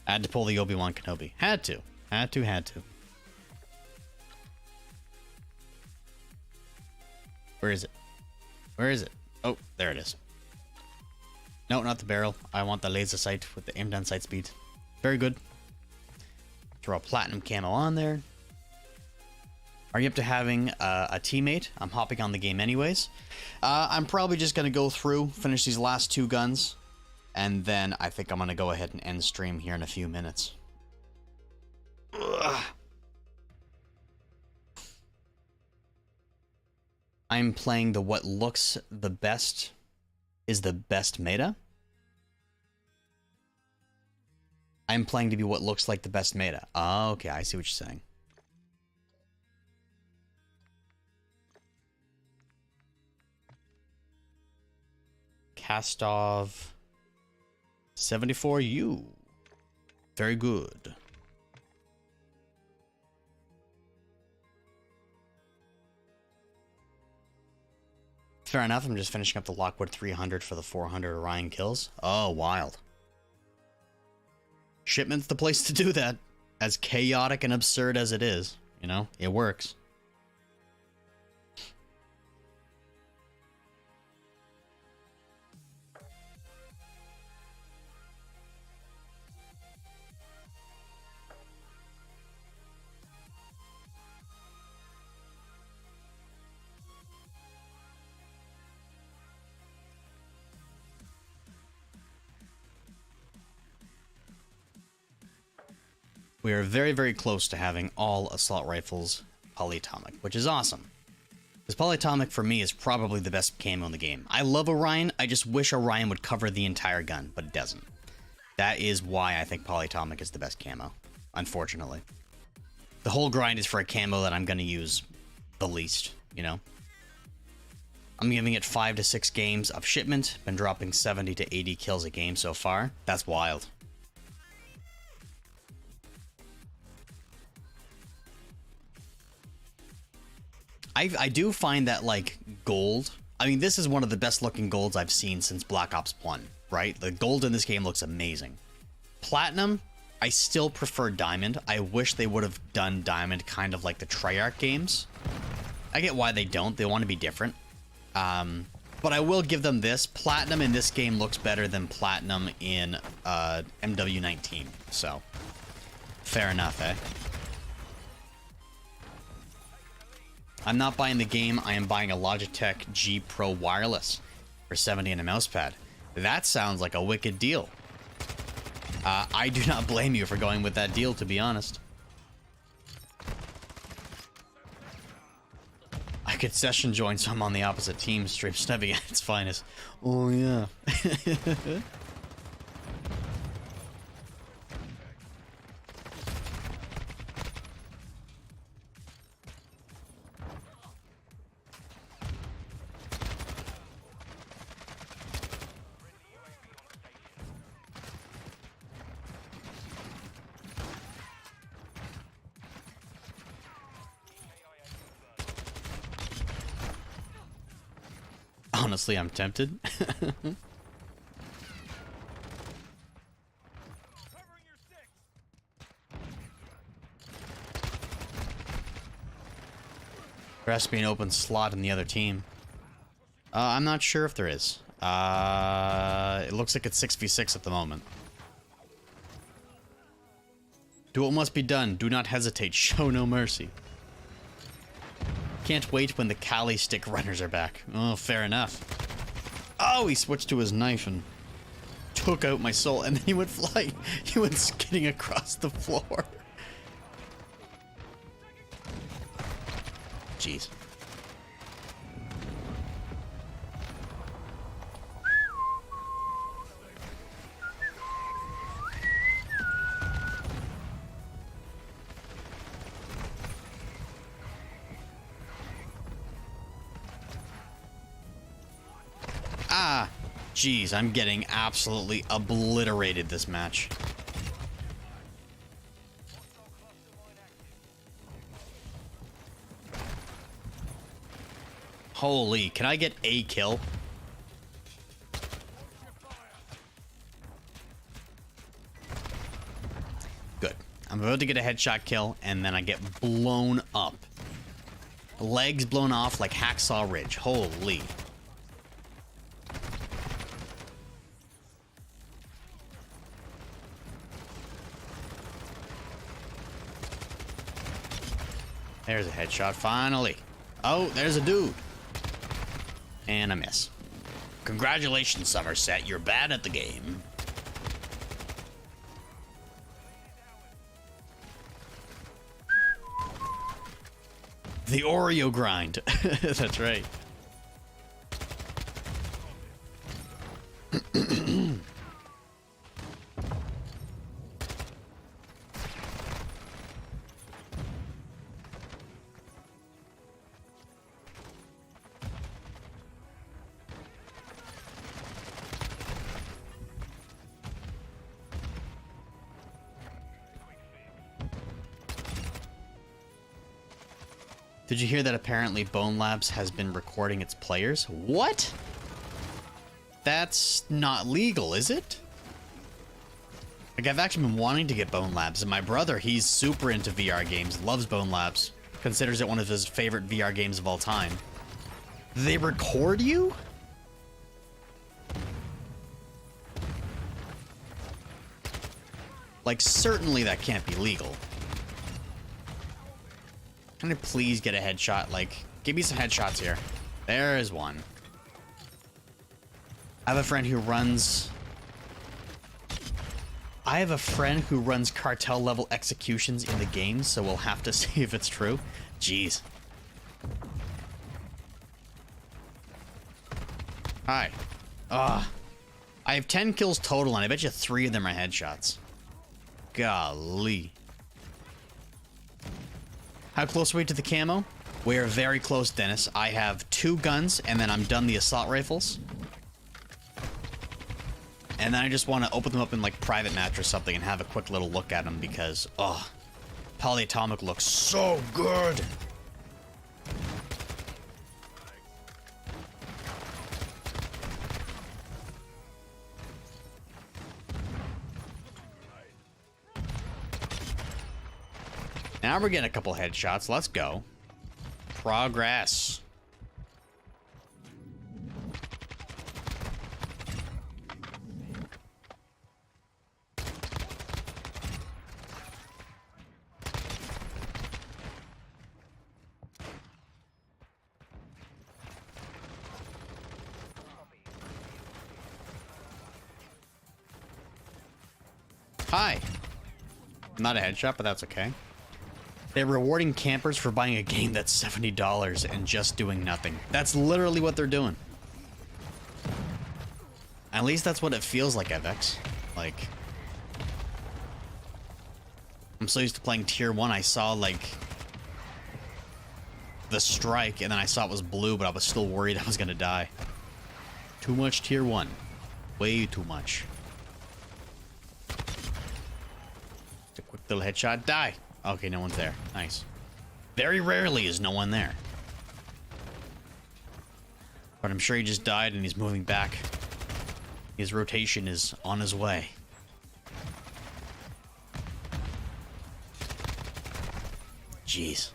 Had to pull the Obi-Wan Kenobi. Had to. Had to. Where is it? Where is it? Oh, there it is. No, not the barrel. I want the laser sight with the aim down sight speed. Very good. Throw a platinum camo on there. Are you up to having a teammate? I'm hopping on the game anyways. I'm probably just going to go through, finish these last 2 guns, and then I think I'm going to go ahead and end stream here in a few minutes. Ugh. I'm playing the what looks the best is the best meta. I'm playing to be what looks like the best meta. Oh, okay, I see what you're saying. Kastov 74U. Very good. Fair enough, I'm just finishing up the Lockwood 300 for the 400 Orion kills. Oh, wild. Shipment's the place to do that. As chaotic and absurd as it is, you know, it works. We are very, very close to having all assault rifles polyatomic, which is awesome. Because polyatomic for me is probably the best camo in the game. I love Orion, I just wish Orion would cover the entire gun, but it doesn't. That is why I think polyatomic is the best camo, unfortunately. The whole grind is for a camo that I'm going to use the least, you know? I'm giving it 5 to 6 games of shipment, been dropping 70 to 80 kills a game so far. That's wild. I do find that, like, gold... I mean, this is one of the best looking golds I've seen since Black Ops 1, right? The gold in this game looks amazing. Platinum, I still prefer diamond. I wish they would have done diamond kind of like the Treyarch games. I get why they don't. They want to be different. But I will give them this. Platinum in this game looks better than platinum in MW19. So, fair enough, eh? I'm not buying the game, I am buying a Logitech G Pro wireless for 70 and a mouse pad. That sounds like a wicked deal. I do not blame you for going with that deal, to be honest. I could session join so I'm on the opposite team, stream snubbing at its finest. Oh yeah. Honestly, I'm tempted. There has to be an open slot in the other team. I'm not sure if there is. It looks like it's 6v6 at the moment. Do what must be done. Do not hesitate. Show no mercy. Can't wait when the Kali stick runners are back. Oh, fair enough. Oh, he switched to his knife and took out my soul, and then he went flying. He went skidding across the floor. jeez. Ah, jeez, I'm getting absolutely obliterated this match. Holy, can I get a kill? Good. I'm about to get a headshot kill, and then I get blown up. Legs blown off like Hacksaw Ridge. Holy. There's a headshot, finally. Oh, there's a dude. And a miss. Congratulations, Somerset. You're bad at the game. The Oreo grind. That's right. Did you hear that apparently Bone Labs has been recording its players? What? That's not legal, is it? Like, I've actually been wanting to get Bone Labs, and my brother, he's super into VR games, loves Bone Labs, considers it one of his favorite VR games of all time. They record you? Like, certainly that can't be legal. Can I please get a headshot? Like, give me some headshots here. There is one. I have a friend who runs... cartel level executions in the game, so we'll have to see if it's true. Jeez. Hi. I have 10 kills total, and I bet you 3 of them are headshots. Golly. How close are we to the camo? We are very close, Dennis. I have 2 guns, and then I'm done the assault rifles. And then I just want to open them up in, like, private match or something and have a quick little look at them because, oh, Polyatomic looks so good. Now we're getting a couple headshots. Let's go. Progress. Hi. Not a headshot, but that's okay. They're rewarding campers for buying a game that's $70 and just doing nothing. That's literally what they're doing. At least that's what it feels like, Evex. Like, I'm so used to playing tier 1, I saw, like, the strike, and then I saw it was blue, but I was still worried I was gonna die. Too much tier 1. Way too much. Just a quick little headshot. Die! Okay, no one's there. Nice. Very rarely is no one there. But I'm sure he just died and he's moving back. His rotation is on his way. Jeez.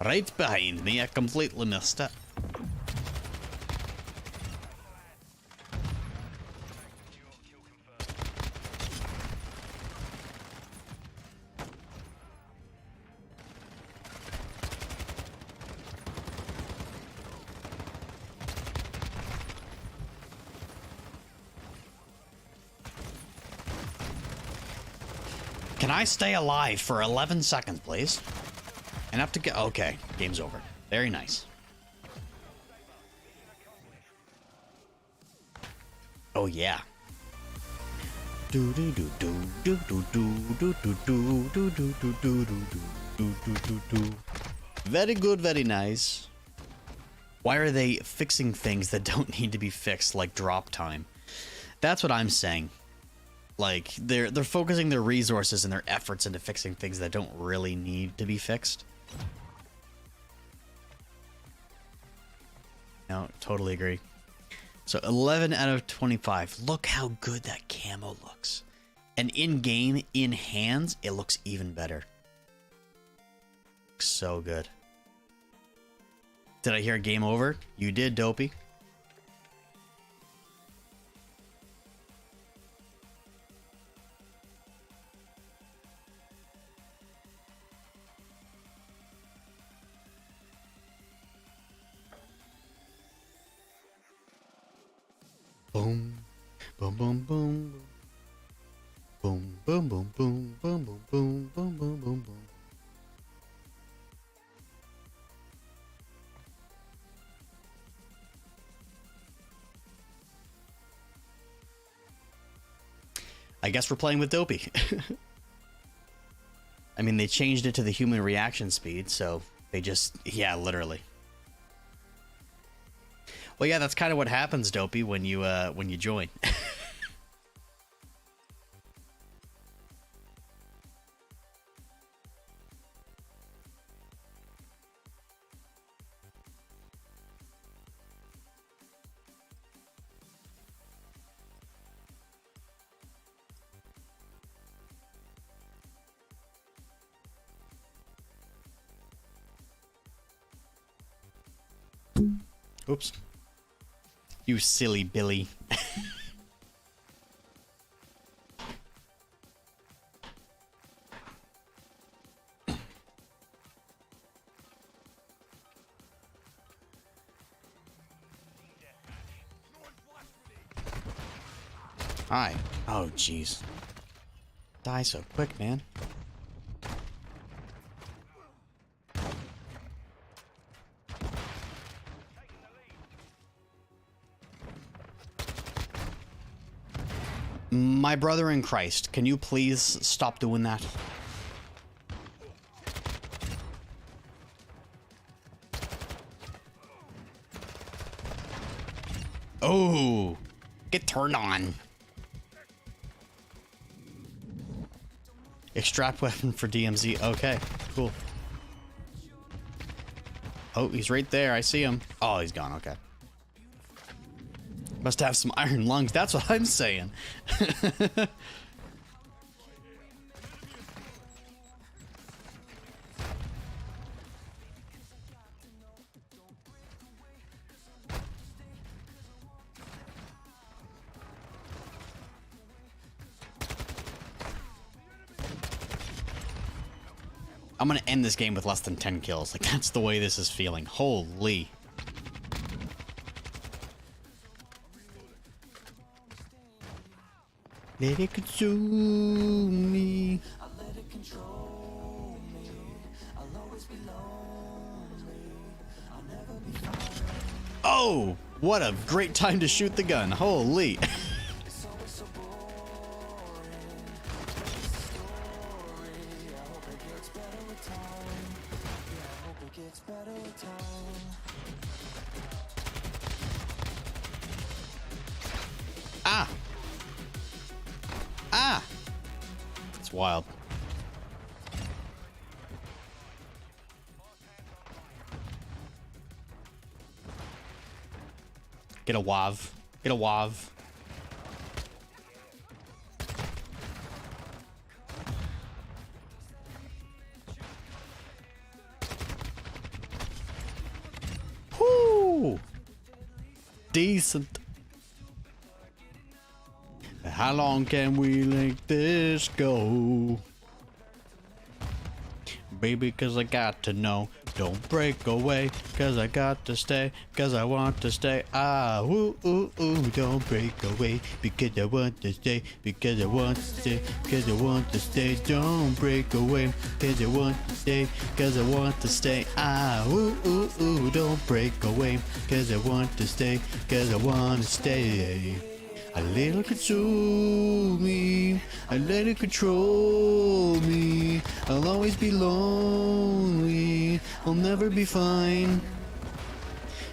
Right behind me, I completely missed it. Can I stay alive for 11 seconds, please? Enough to get... Okay, game's over. Very nice. Oh yeah. Do do do do do do do do do do do do do do do do do. Very good, very nice. Why are they fixing things that don't need to be fixed, like drop time? That's what I'm saying. Like they're focusing their resources and their efforts into fixing things that don't really need to be fixed. No, totally agree. So 11 out of 25. Look how good that camo looks. And in game, in hands, it looks even better. Looks so good. Did I hear game over? You did, Dopey. Boom, boom, boom, boom, boom, boom, boom, boom, boom, boom, boom, boom, boom, boom, boom. I guess we're playing with Dopey. I mean, they changed it to the human reaction speed, so they just, yeah, literally. Well, yeah, that's kind of what happens, Dopey, when you join. Oops. You silly Billy. Hi. Oh, jeez. Die so quick, man. My brother in Christ, can you please stop doing that? Oh, get turned on. Extract weapon for DMZ. Okay, cool. Oh, he's right there. I see him. Oh, he's gone. Okay. Must have some iron lungs. That's what I'm saying. I'm gonna end this game with less than 10 kills. Like, that's the way this is feeling. Holy. Let it consume me. I'll let it control me. I'll always be lonely. I'll never be fine. Oh, what a great time to shoot the gun. Holy. It's always so boring. I hope it gets better with time. Yeah, I hope it gets better with time. Ah. Ah! It's wild. Get a wav. Get a wav. Whoo! Decent. How long can we let this go? Baby, cause I got to know. don't break away, cause I got to stay, cause I want to stay. Ah, ooh, ooh, ooh, don't break away, because I want to stay, because I want to stay, because I want to stay. Don't break away, cause I want to stay, cause I want to stay. Ah, ooh, ooh, ooh, don't break away, cause I want to stay, cause I want to stay. I let it consume me, I let it control me. I'll always be lonely, I'll never be fine.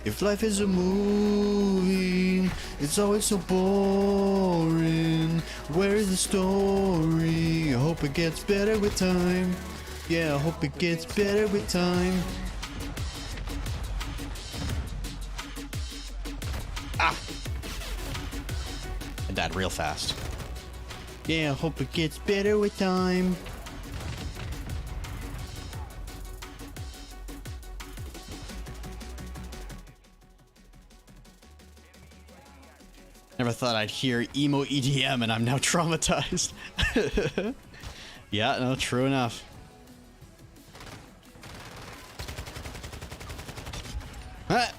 If life is a movie, it's always so boring. Where is the story? I hope it gets better with time. Yeah, I hope it gets better with time. Ah! I died real fast. Yeah, I hope it gets better with time. Never thought I'd hear emo EDM and I'm now traumatized. Yeah, no, true enough. Ah!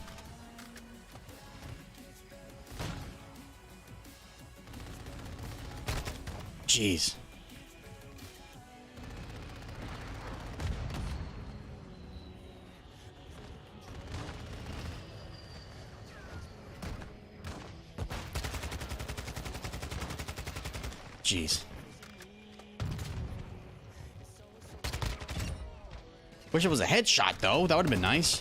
Jeez. Jeez. Wish it was a headshot though. That would have been nice.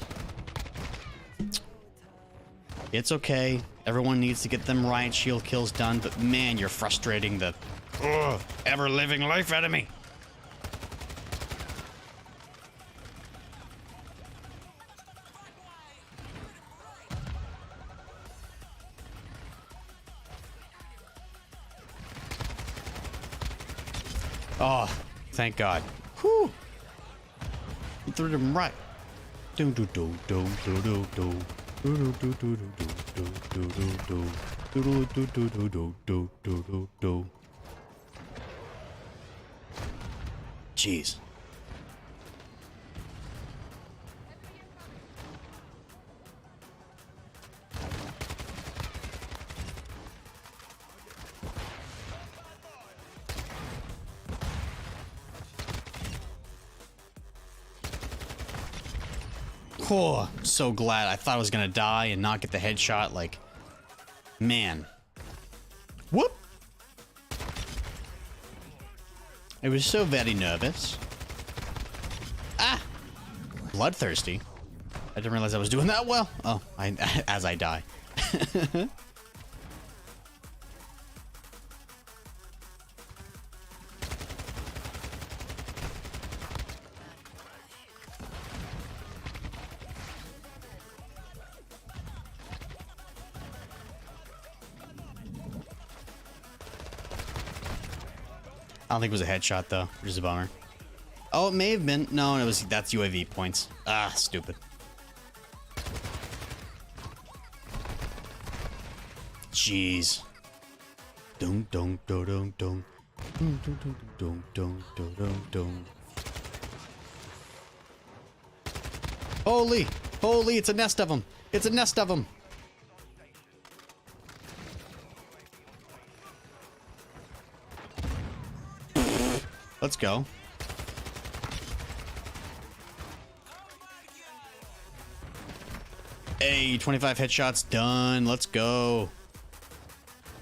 It's okay. Everyone needs to get them riot shield kills done, but man, you're frustrating the ever-living life out of me. Oh, thank God. Whew. You threw them right. Do do do do do do do. Do do do do do do do do do do do do do do do do do. Jeez. Oh, I'm so glad. I thought I was gonna die and not get the headshot. Like, man. Whoop! I was so very nervous. Ah! Bloodthirsty. I didn't realize I was doing that well. Oh, as I die. I don't think it was a headshot though, which is a bummer. Oh, it may have been. No, it was. That's UAV points. Ah, stupid. Jeez. Dun dun dun dun dun dun dun dun dun dun dun dun. Holy, holy! It's a nest of them. It's a nest of them. Let's go. Hey, 25 headshots done. Let's go.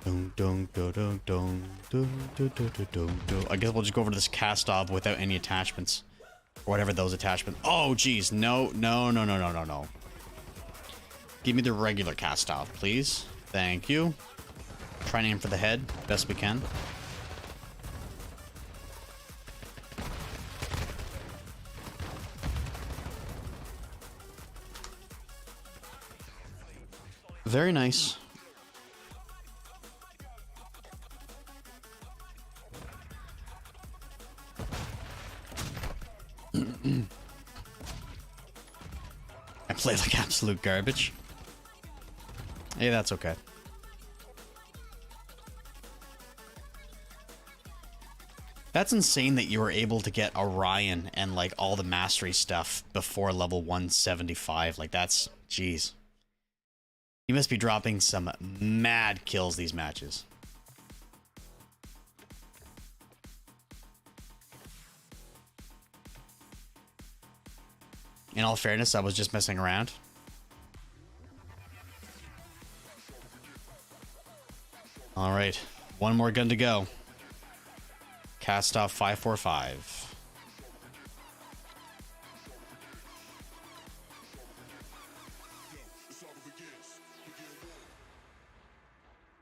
Dun, dun, dun, dun, dun, dun, dun, dun, dun, dun, dun. I guess we'll just go over to this cast off without any attachments. Or whatever those attachments. Oh, geez. No, no, no, no, no, no, no. Give me the regular cast off, please. Thank you. Try and aim for the head. Best we can. Very nice. I play like absolute garbage. Hey, that's okay. That's insane that you were able to get Orion and like all the mastery stuff before level 175. Like that's, jeez. You must be dropping some mad kills these matches. In all fairness, I was just messing around. All right, one more gun to go. Cast off 545.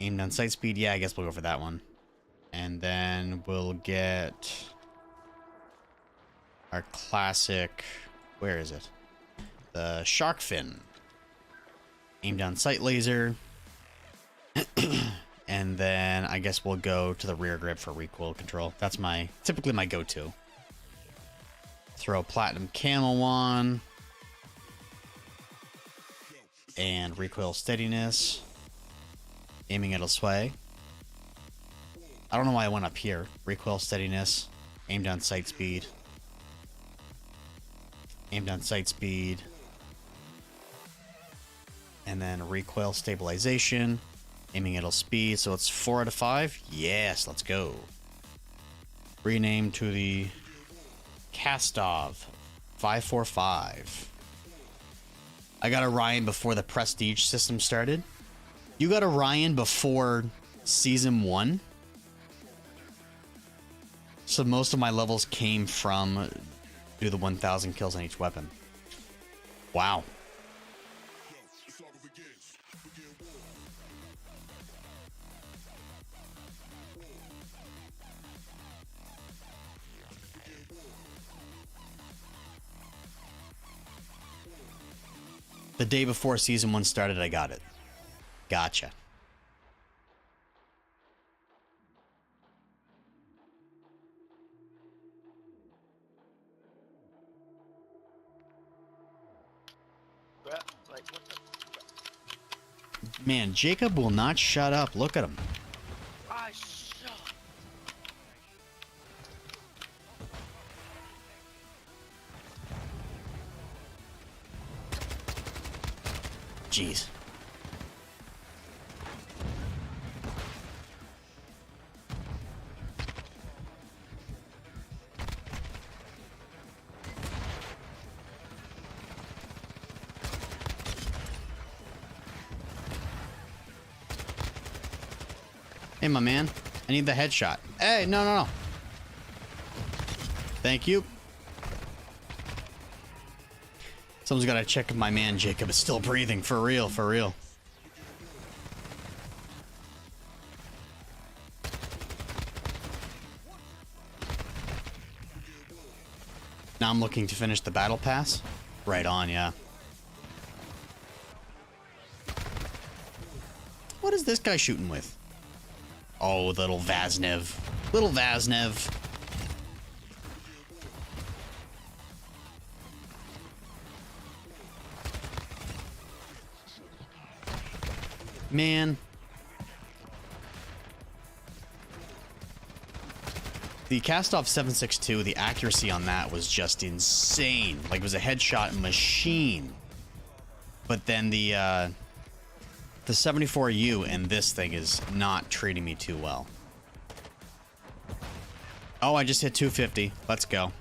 Aimed on sight speed. Yeah, I guess we'll go for that one. And then we'll get our classic. Where is it? The shark fin. Aimed on sight laser. And then I guess we'll go to the rear grip for recoil control. That's typically my go-to. Throw platinum camo on. And recoil steadiness. Aiming it'll sway. I don't know why I went up here. Recoil steadiness. Aimed on sight speed. Aimed on sight speed. And then recoil stabilization. Aiming it'll speed. So it's 4 out of 5. Yes, let's go. Rename to the Kastov 545. I got Orion before the prestige system started. You got Orion before season 1. So most of my levels came from do the 1,000 kills on each weapon. Wow. The day before season 1 started, I got it. Gotcha. Man, Jacob will not shut up. Look at him. Jeez. Hey, my man. I need the headshot. Hey, no, no, no. Thank you. Someone's got to check if my man Jacob is still breathing. For real, for real. Now I'm looking to finish the battle pass. Right on, yeah. What is this guy shooting with? Oh, little Vaznev. Little Vaznev. Man. The Kastov 762, the accuracy on that was just insane. Like, it was a headshot machine. But then the 74U and this thing is not treating me too well. Oh, I just hit 250. Let's go.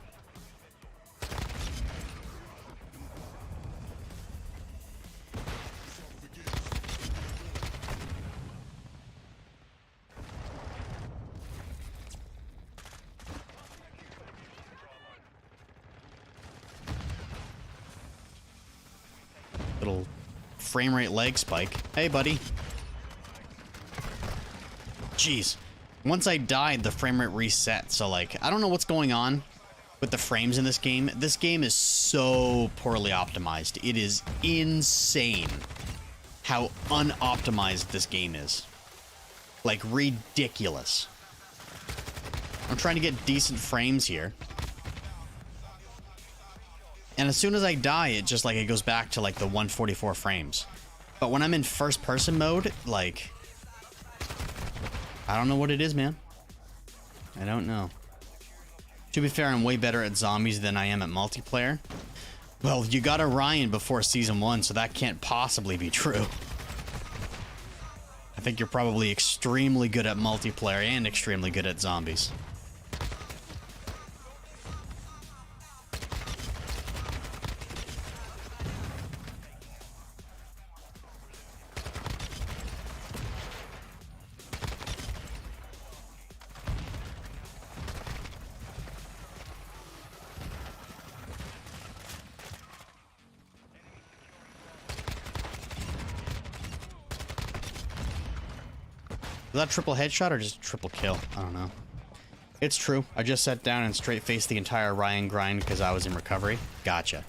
Little frame rate leg spike. Hey, buddy. Jeez. Once I died, the frame rate reset. So, like, I don't know what's going on with the frames in this game. This game is so poorly optimized. It is insane how unoptimized this game is. Like, ridiculous. I'm trying to get decent frames here. And as soon as I die, it just, like, it goes back to, like, the 144 frames. But when I'm in first-person mode, like, I don't know what it is, man. I don't know. To be fair, I'm way better at zombies than I am at multiplayer. Well, you got Orion before Season 1, so that can't possibly be true. I think you're probably extremely good at multiplayer and extremely good at zombies. Was that triple headshot or just triple kill? I don't know. It's true. I just sat down and straight faced the entire Orion grind because I was in recovery. Gotcha.